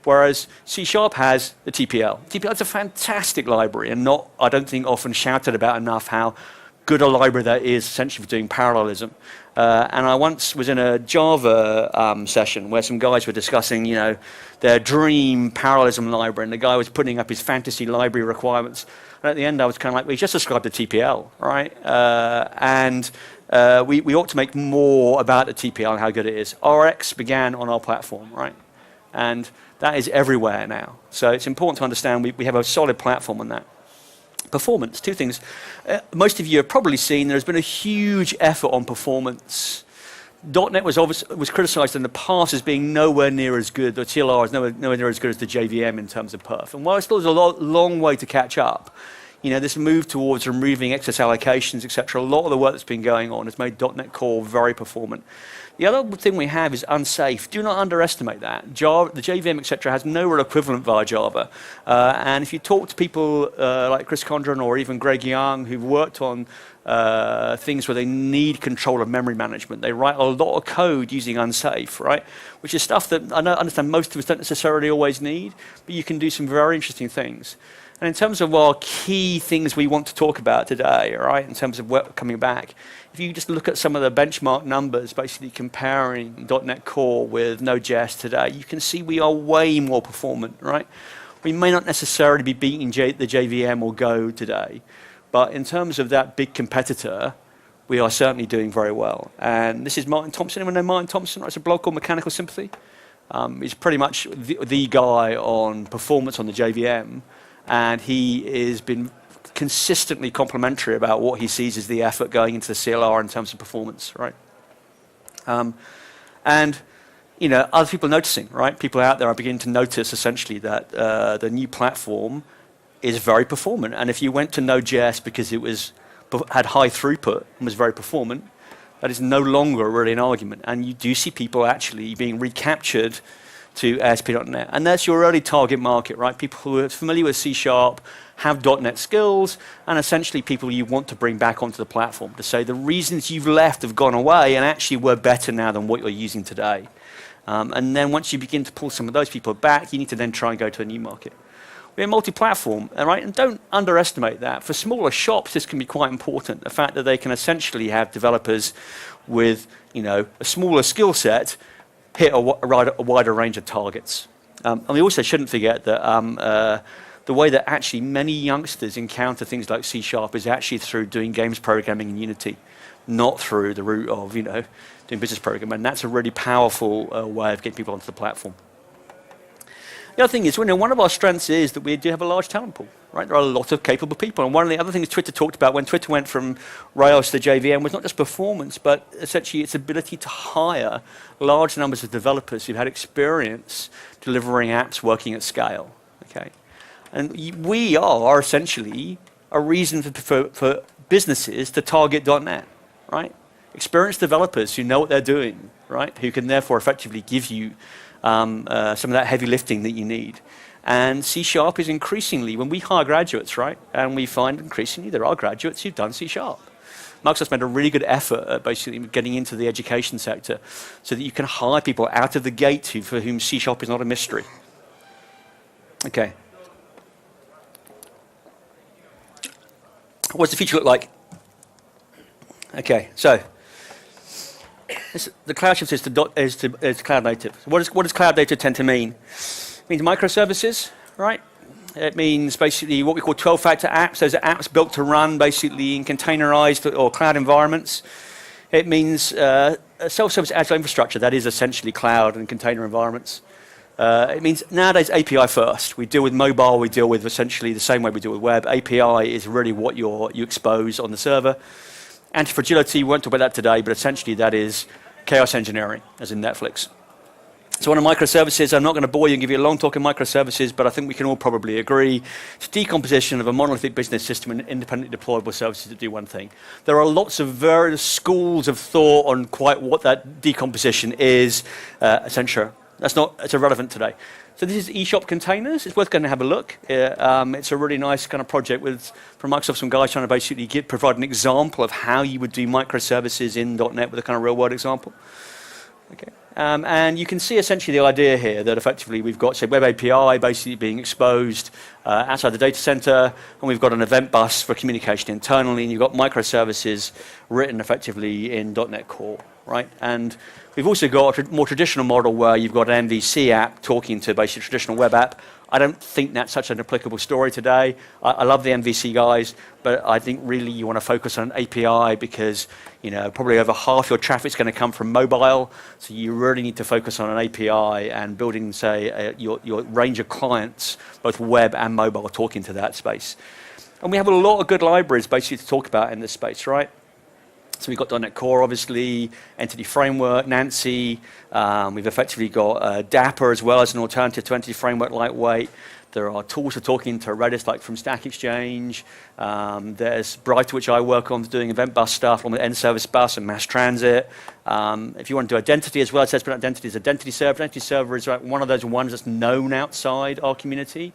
B: Whereas C# has the TPL. TPL is a fantastic library, and not, I don't think, often shouted about enough how good a library that is essentially for doing parallelism. And I once was in a Java session where some guys were discussing, their dream parallelism library, and the guy was putting up his fantasy library requirements. And at the end, I was kind of like, well, he just described the TPL, right? We ought to make more about the TPL and how good it is. RX began on our platform, right? And that is everywhere now. So it's important to understand we have a solid platform on that. Performance, two things. Most of you have probably seen there's been a huge effort on performance. .NET was criticized in the past as being nowhere near as good. The TLR is nowhere near as good as the JVM in terms of perf. And while it's still a long way to catch up, this move towards removing excess allocations, etc., a lot of the work that's been going on has made .NET Core very performant. The other thing we have is unsafe. Do not underestimate that. Java, the JVM, etc., has no real equivalent via Java. And if you talk to people like Chris Condren or even Greg Young, who've worked on things where they need control of memory management, they write a lot of code using unsafe, right? Which is stuff that I understand most of us don't necessarily always need, but you can do some very interesting things. And in terms of our key things we want to talk about today, right, in terms of coming back, if you just look at some of the benchmark numbers, basically comparing .NET Core with Node.js today, you can see we are way more performant, right? We may not necessarily be beating the JVM or Go today, but in terms of that big competitor, we are certainly doing very well. And this is Martin Thompson. Anyone know Martin Thompson? Writes a blog called Mechanical Sympathy. He's pretty much the guy on performance on the JVM. And he has been consistently complimentary about what he sees as the effort going into the CLR in terms of performance, right? And other people noticing, right? People out there are beginning to notice essentially that the new platform is very performant. And if you went to Node.js because it had high throughput and was very performant, that is no longer really an argument. And you do see people actually being recaptured to ASP.NET. And that's your early target market, right? People who are familiar with C#, have .NET skills, and essentially people you want to bring back onto the platform to say the reasons you've left have gone away and actually were better now than what you're using today. And then once you begin to pull some of those people back, you need to then try and go to a new market. We're multi-platform, right? And don't underestimate that. For smaller shops, this can be quite important. The fact that they can essentially have developers with, a smaller skill set hit a wider range of targets. And we also shouldn't forget that the way that actually many youngsters encounter things like C# is actually through doing games programming in Unity, not through the route of doing business programming. And that's a really powerful way of getting people onto the platform. The other thing is, one of our strengths is that we do have a large talent pool, right? There are a lot of capable people. And one of the other things Twitter talked about when Twitter went from Rails to JVM was not just performance, but essentially its ability to hire large numbers of developers who had experience delivering apps working at scale, okay? And we are essentially a reason for businesses to target .NET, right? Experienced developers who know what they're doing, right? Who can therefore effectively give you some of that heavy lifting that you need. And C# is increasingly, when we hire graduates, right, and we find increasingly there are graduates who've done C#. Microsoft's made a really good effort at basically getting into the education sector so that you can hire people out of the gate for whom C# is not a mystery. Okay. What does the future look like? Okay, so the cloud shift is to cloud native. What does cloud native tend to mean? It means microservices, right? It means basically what we call 12-factor apps. Those are apps built to run basically in containerized or cloud environments. It means self-service agile infrastructure. That is essentially cloud and container environments. It means nowadays API first. We deal with mobile, we deal with essentially the same way we deal with web. API is really what you expose on the server. Anti-fragility, we won't talk about that today, but essentially that is chaos engineering, as in Netflix. So on microservices, I'm not going to bore you and give you a long talk on microservices, but I think we can all probably agree it's decomposition of a monolithic business system into independently deployable services that do one thing. There are lots of various schools of thought on quite what that decomposition is. Essentially, it's irrelevant today. So this is eShop containers. It's worth going to have a look. It's a really nice kind of project from Microsoft, some guys trying to basically provide an example of how you would do microservices in .NET with a kind of real world example. Okay. And you can see essentially the idea here that effectively we've got, say, Web API basically being exposed outside the data center, and we've got an event bus for communication internally, and you've got microservices written effectively in .NET Core, right? And we've also got a more traditional model where you've got an MVC app talking to basically a traditional web app. I don't think that's such an applicable story today. I love the MVC guys, but I think really you want to focus on an API because, probably over half your traffic's going to come from mobile. So you really need to focus on an API and building, say, your range of clients, both web and mobile, talking to that space. And we have a lot of good libraries basically to talk about in this space, right? So we've got .NET Core, obviously, Entity Framework, Nancy. We've effectively got Dapper as well as an alternative to Entity Framework Lightweight. There are tools for talking to Redis, like from Stack Exchange. There's Bright, which I work on, doing event bus stuff, along with End Service Bus and Mass Transit. If you want to do identity as well, it says identity is Identity Server. Identity Server is one of those ones that's known outside our community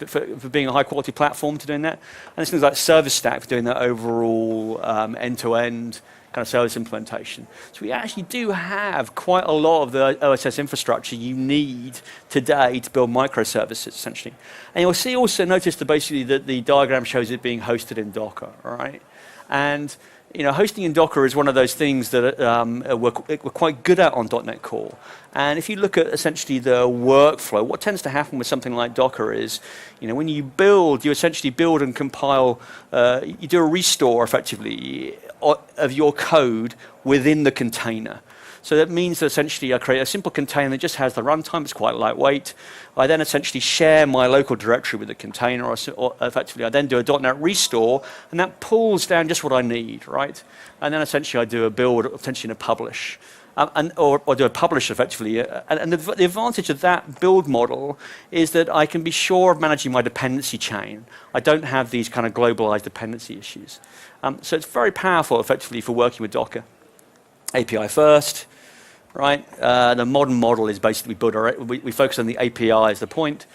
B: for being a high-quality platform to doing that. And there's things like Service Stack for doing that overall end-to-end kind of service implementation. So we actually do have quite a lot of the OSS infrastructure you need today to build microservices, essentially. And you'll also notice that basically the diagram shows it being hosted in Docker, right? And hosting in Docker is one of those things that we're quite good at on .NET Core. And if you look at essentially the workflow, what tends to happen with something like Docker is, when you build, you essentially build and compile, you do a restore effectively of your code within the container. So that means that essentially I create a simple container that just has the runtime, it's quite lightweight. I then essentially share my local directory with the container, or effectively I then do a .NET restore, and that pulls down just what I need, right? And then essentially I do a build, potentially a publish, or do a publish effectively. And the advantage of that build model is that I can be sure of managing my dependency chain. I don't have these kind of globalized dependency issues. So it's very powerful effectively for working with Docker. API first, right? The modern model is basically we focus on the API as the point.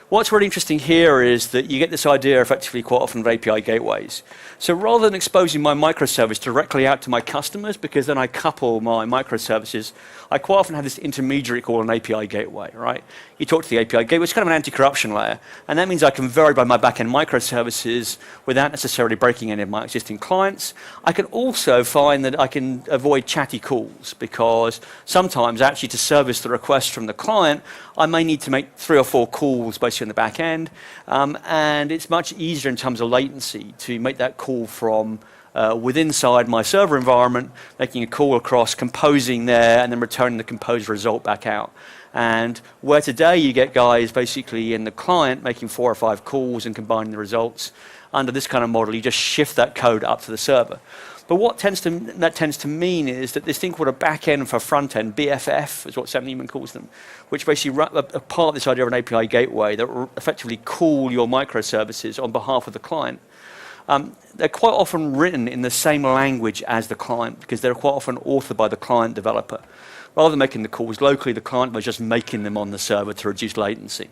B: What's really interesting here is that you get this idea effectively quite often of API gateways. So rather than exposing my microservice directly out to my customers, because then I couple my microservices, I quite often have this intermediary called an API gateway, right? You talk to the API gateway, it's kind of an anti-corruption layer, and that means I can verify my backend microservices without necessarily breaking any of my existing clients. I can also find that I can avoid chatty calls, because sometimes actually to service the request from the client, I may need to make 3 or 4 calls basically on the back end, and it's much easier in terms of latency to make that call from inside my server environment, making a call across, composing there, and then returning the composed result back out. And where today you get guys basically in the client making 4 or 5 calls and combining the results, under this kind of model, you just shift that code up to the server. But what that tends to mean is that this thing called a back-end for front-end, BFF is what Sam Neiman calls them, which basically a part of this idea of an API gateway that will effectively call your microservices on behalf of the client. They're quite often written in the same language as the client, because they're quite often authored by the client developer. Rather than making the calls locally, the client was just making them on the server to reduce latency.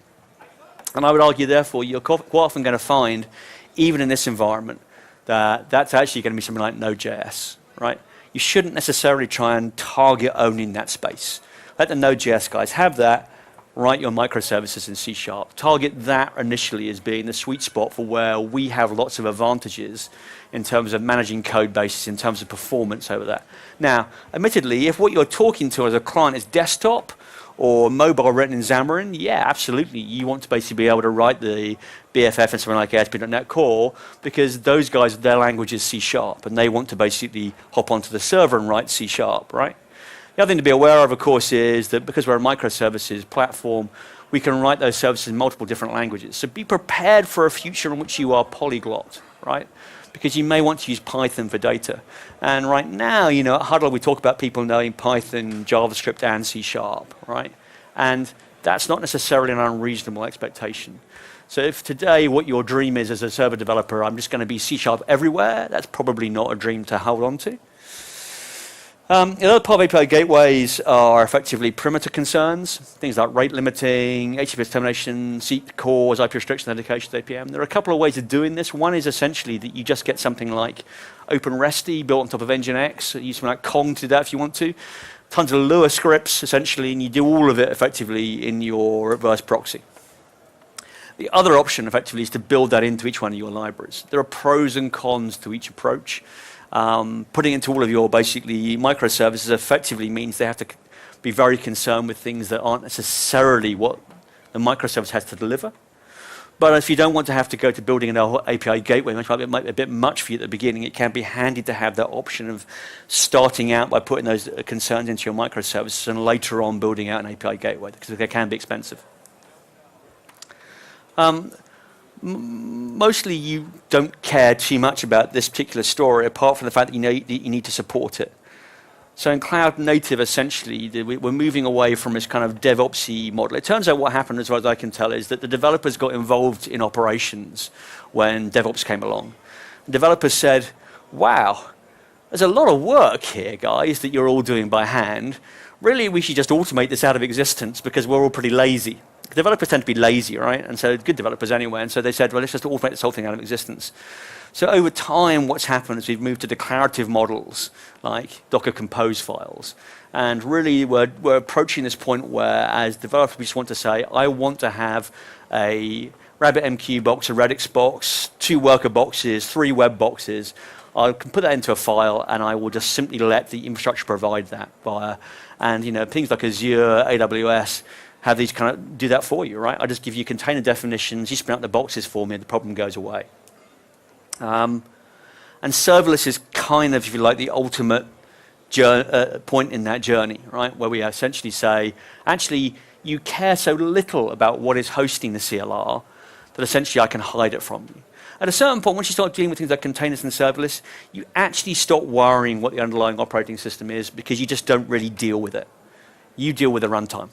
B: And I would argue, therefore, you're quite often going to find, even in this environment, that's actually going to be something like Node.js, right? You shouldn't necessarily try and target owning that space. Let the Node.js guys have that, write your microservices in C#. Target that initially as being the sweet spot for where we have lots of advantages in terms of managing code bases, in terms of performance over that. Now, admittedly, if what you're talking to as a client is desktop or mobile written in Xamarin, yeah, absolutely. You want to basically be able to write the BFF and something like ASP.NET Core, because those guys, their language is C#, and they want to basically hop onto the server and write C#, right? The other thing to be aware of course, is that because we're a microservices platform, we can write those services in multiple different languages. So be prepared for a future in which you are polyglot, right? Because you may want to use Python for data. And right now, at Huddle, we talk about people knowing Python, JavaScript, and C#, right? And that's not necessarily an unreasonable expectation. So if today what your dream is as a server developer, I'm just going to be C# everywhere, that's probably not a dream to hold on to. Another part of API gateways are effectively perimeter concerns, things like rate limiting, HTTP termination, seek cause, IP restriction, authentication, APM. There are a couple of ways of doing this. One is essentially that you just get something like OpenResty built on top of Nginx. Use something like Kong to do that if you want to. Tons of Lua scripts, essentially, and you do all of it effectively in your reverse proxy. The other option, effectively, is to build that into each one of your libraries. There are pros and cons to each approach. Putting into all of your, basically, microservices effectively means they have to be very concerned with things that aren't necessarily what the microservice has to deliver. But if you don't want to have to go to building an API gateway, which might be a bit much for you at the beginning, it can be handy to have that option of starting out by putting those concerns into your microservices and later on building out an API gateway, because they can be expensive. Mostly you don't care too much about this particular story, apart from the fact that you need to support it. So in cloud native, essentially, we're moving away from this kind of DevOpsy model. It turns out what happened, as far as I can tell, is that the developers got involved in operations when DevOps came along. Developers said, wow, there's a lot of work here, guys, that you're all doing by hand. Really, we should just automate this out of existence because we're all pretty lazy. Developers tend to be lazy, right? And so good developers anyway. And so they said, well, let's just automate this whole thing out of existence. So over time, what's happened is we've moved to declarative models like Docker Compose files. And really, we're approaching this point where, as developers, we just want to say, I want to have a RabbitMQ box, a Redux box, 2 worker boxes, 3 web boxes. I can put that into a file, and I will just simply let the infrastructure provide that via, and things like Azure, AWS, have these kind of do that for you, right? I just give you container definitions, you spin out the boxes for me, and the problem goes away. And serverless is kind of, if you like, the ultimate point in that journey, right? Where we essentially say, actually, you care so little about what is hosting the CLR that essentially I can hide it from you. At a certain point, once you start dealing with things like containers and serverless, you actually stop worrying what the underlying operating system is because you just don't really deal with it. You deal with the runtime.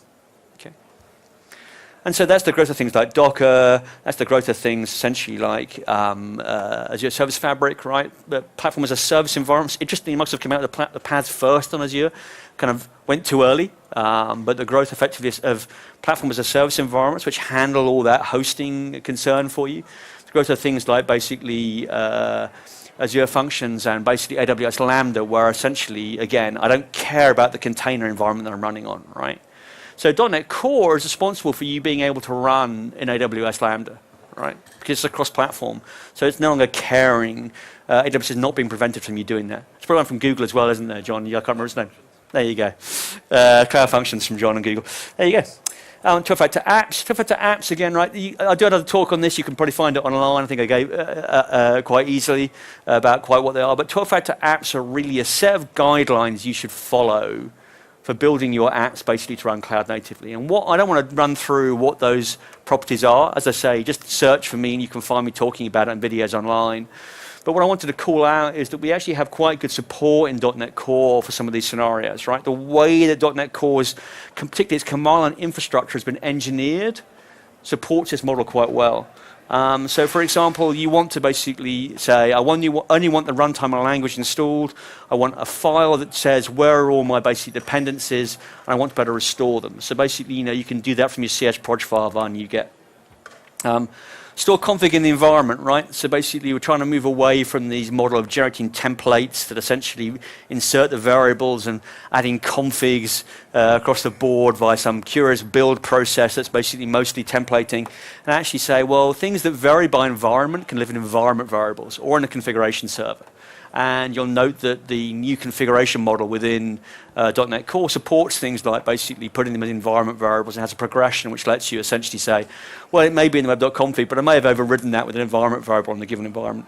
B: And so that's the growth of things like Docker, that's the growth of things essentially like Azure Service Fabric, right? The platform as a service environment. Interestingly, Microsoft came out with the paths first on Azure, kind of went too early, but the growth effectively of platform as a service environments, which handle all that hosting concern for you. The growth of things like basically Azure Functions and basically AWS Lambda, where essentially, again, I don't care about the container environment that I'm running on, right? So .NET Core is responsible for you being able to run in AWS Lambda, right? Because it's a cross-platform. So it's no longer caring. AWS is not being prevented from you doing that. It's probably one from Google as well, isn't there, John? I can't remember his name. There you go. Cloud Functions from John and Google. There you go. 12-factor apps. 12-factor apps, again, right? I do another talk on this. You can probably find it online. I think I gave quite easily about quite what they are. But 12-factor apps are really a set of guidelines you should follow for building your apps basically to run cloud natively. And I don't want to run through what those properties are. As I say, just search for me and you can find me talking about it in videos online. But what I wanted to call out is that we actually have quite good support in .NET Core for some of these scenarios, right? The way that .NET Core's, particularly its command line infrastructure has been engineered, supports this model quite well. So for example, you want to basically say, I only want the runtime and language installed. I want a file that says where are all my basic dependencies, and I want to be able to restore them. So basically, you can do that from your chproj file via NuGet. Store config in the environment, right? So basically, we're trying to move away from these model of generating templates that essentially insert the variables and adding configs across the board via some curious build process that's basically mostly templating, and actually say, well, things that vary by environment can live in environment variables or in a configuration server. And you'll note that the new configuration model within .NET Core supports things like basically putting them in environment variables and has a progression which lets you essentially say, well, it may be in the web.config, but I may have overridden that with an environment variable in the given environment.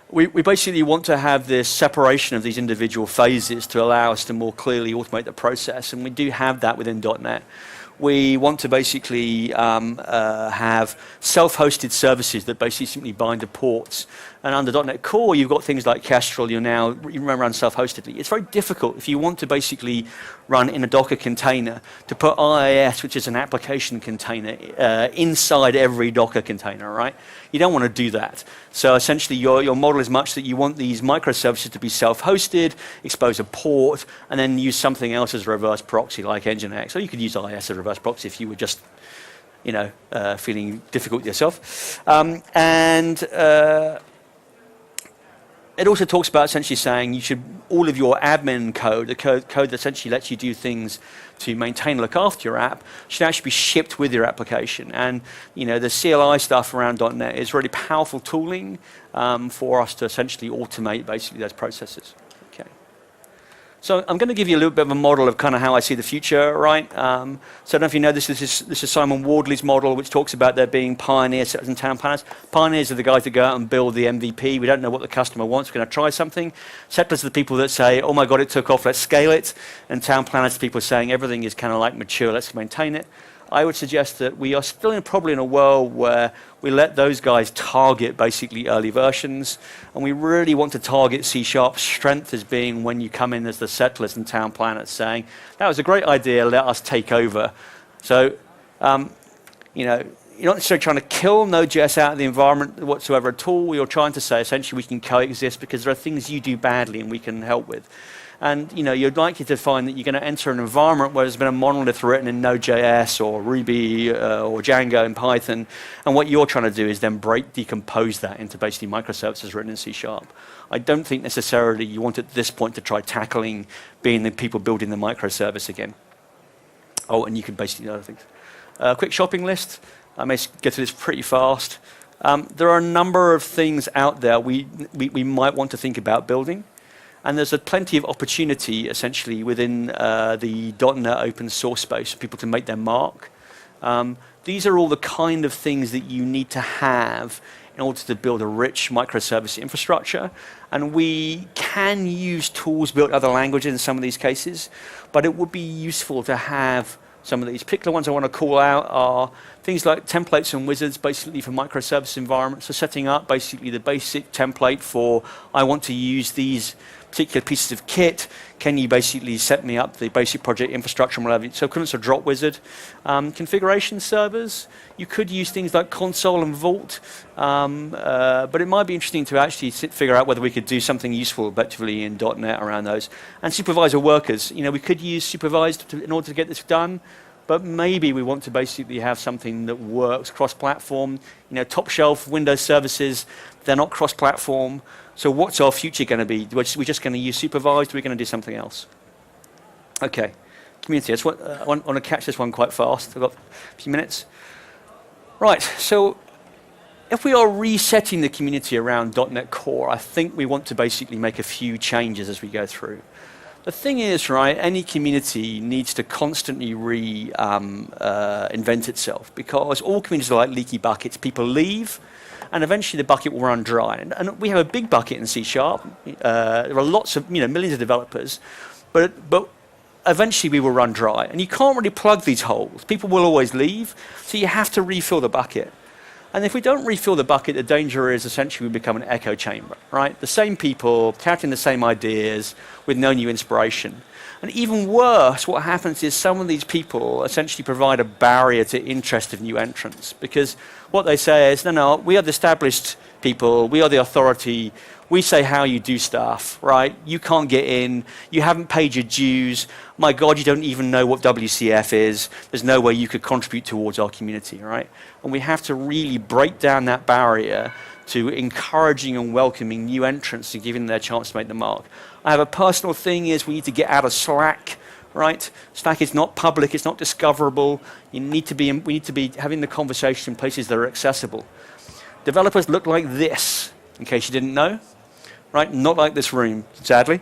B: We basically want to have this separation of these individual phases to allow us to more clearly automate the process, and we do have that within .NET. we want to basically have self-hosted services that basically simply bind to ports. And under .NET Core, you've got things like Kestrel. You run self-hostedly. It's very difficult if you want to basically run in a Docker container to put IIS, which is an application container, inside every Docker container, right? You don't want to do that. So essentially, your model is much that you want these microservices to be self-hosted, expose a port, and then use something else as a reverse proxy like Nginx. Or you could use IIS as a reverse proxy if you were just, feeling difficult yourself. It also talks about essentially saying you should, all of your admin code, the code that essentially lets you do things to maintain and look after your app, should actually be shipped with your application. And the CLI stuff around .NET is really powerful tooling for us to essentially automate basically those processes. Okay. So I'm going to give you a little bit of a model of kind of how I see the future, right? So I don't know if you know this is Simon Wardley's model, which talks about there being pioneers, settlers, and town planners. Pioneers are the guys that go out and build the MVP. We don't know what the customer wants. We're going to try something. Settlers are the people that say, oh my God, it took off, let's scale it. And town planners are people saying everything is kind of like mature, let's maintain it. I would suggest that we are still probably in a world where we let those guys target basically early versions, and we really want to target C-sharp's strength as being when you come in as the settlers and town planners saying, that was a great idea, let us take over. So, you're not necessarily trying to kill Node.js out of the environment whatsoever at all. You're trying to say essentially we can coexist because there are things you do badly and we can help with. And you're likely to find that you're going to enter an environment where there's been a monolith written in Node.js or Ruby or Django in Python, and what you're trying to do is then decompose that into basically microservices written in C#. I don't think necessarily you want at this point to try tackling being the people building the microservice again. Oh, and you can basically do other things. Quick shopping list. I may get through this pretty fast. There are a number of things out there we might want to think about building. And there's plenty of opportunity, essentially, within the .NET open source space for people to make their mark. These are all the kind of things that you need to have in order to build a rich microservice infrastructure. And we can use tools built in other languages in some of these cases, but it would be useful to have some of these. Particular ones I want to call out are things like templates and wizards, basically for microservice environments. So setting up basically the basic template for, I want to use these particular pieces of kit, can you basically set me up the basic project infrastructure and whatever. So equivalents of drop wizard. Configuration servers, you could use things like console and vault, but it might be interesting to actually figure out whether we could do something useful effectively in .NET around those. And supervisor workers, we could use supervised in order to get this done, but maybe we want to basically have something that works cross-platform. Top shelf Windows services, they're not cross-platform. So what's our future going to be? We're just going to use supervised, or we're going to do something else? Okay, community. I want to catch this one quite fast. I've got a few minutes. Right, so if we are resetting the community around .NET Core, I think we want to basically make a few changes as we go through. The thing is, right, any community needs to constantly invent itself, because all communities are like leaky buckets. People leave, and eventually the bucket will run dry. And we have a big bucket in C#. There are lots of, millions of developers, but eventually we will run dry. And you can't really plug these holes. People will always leave, so you have to refill the bucket. And if we don't refill the bucket, the danger is essentially we become an echo chamber, right? The same people touting the same ideas with no new inspiration. And even worse, what happens is some of these people essentially provide a barrier to interest of new entrants, because what they say is, no, we are the established people, we are the authority, we say how you do stuff, right? You can't get in, you haven't paid your dues, my God, you don't even know what WCF is, there's no way you could contribute towards our community, right? And we have to really break down that barrier to encouraging and welcoming new entrants and giving them their chance to make the mark. I have a personal thing is we need to get out of Slack, right? Slack is not public, it's not discoverable. We need to be having the conversation in places that are accessible. Developers look like this, in case you didn't know, right? Not like this room, sadly.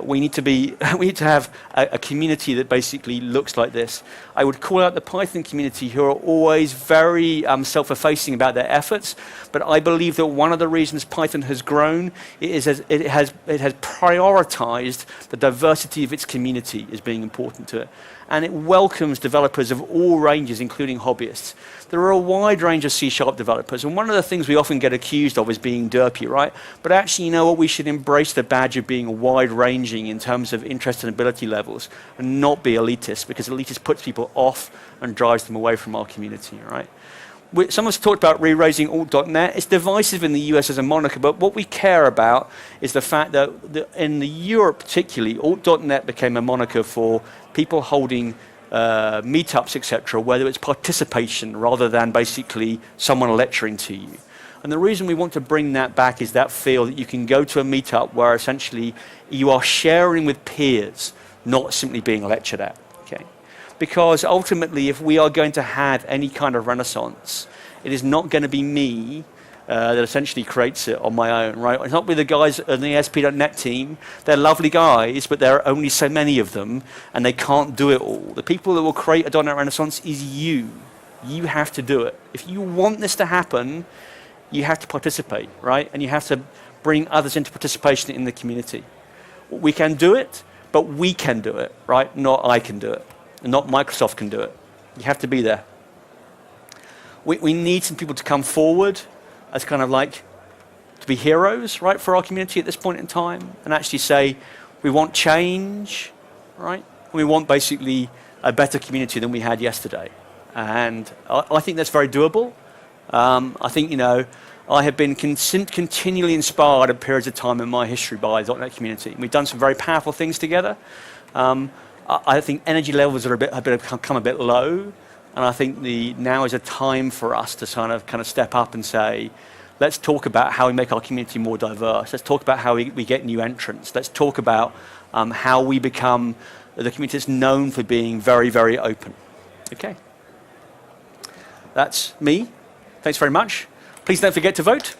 B: We need to have a community that basically looks like this. I would call out the Python community, who are always very self-effacing about their efforts, but I believe that one of the reasons Python has grown is it has prioritized the diversity of its community as being important to it. and it welcomes developers of all ranges, including hobbyists. There are a wide range of C# developers, and one of the things we often get accused of is being derpy, right? But actually, you know what? We should embrace the badge of being wide-ranging in terms of interest and ability levels, and not be elitist, because elitist puts people off and drives them away from our community, right? Someone's talked about re-raising alt.net. It's divisive in the US as a moniker, but what we care about is the fact that in the Europe particularly, alt.net became a moniker for people holding meetups, etc., where it's participation rather than basically someone lecturing to you. And the reason we want to bring that back is that feel that you can go to a meetup where essentially you are sharing with peers, not simply being lectured at. Okay? Because ultimately, if we are going to have any kind of renaissance, it is not going to be me that essentially creates it on my own, right? It's not with the guys on the ASP.NET team. They're lovely guys, but there are only so many of them, and they can't do it all. The people that will create a .NET Renaissance is you. You have to do it. If you want this to happen, you have to participate, right? And you have to bring others into participation in the community. We can do it, but we can do it, right? Not I can do it, and not Microsoft can do it. You have to be there. We need some people to come forward as kind of like to be heroes, right, for our community at this point in time, and actually say, we want change, right? We want basically a better community than we had yesterday. And I think that's very doable. I think, you know, I have been continually inspired at periods of time in my history by the .NET community. We've done some very powerful things together. I think energy levels are have become a bit low. And I think now is a time for us to kind of step up and say, let's talk about how we make our community more diverse. Let's talk about how we get new entrants. Let's talk about how we become the community that's known for being very, very open. Okay. That's me. Thanks very much. Please don't forget to vote.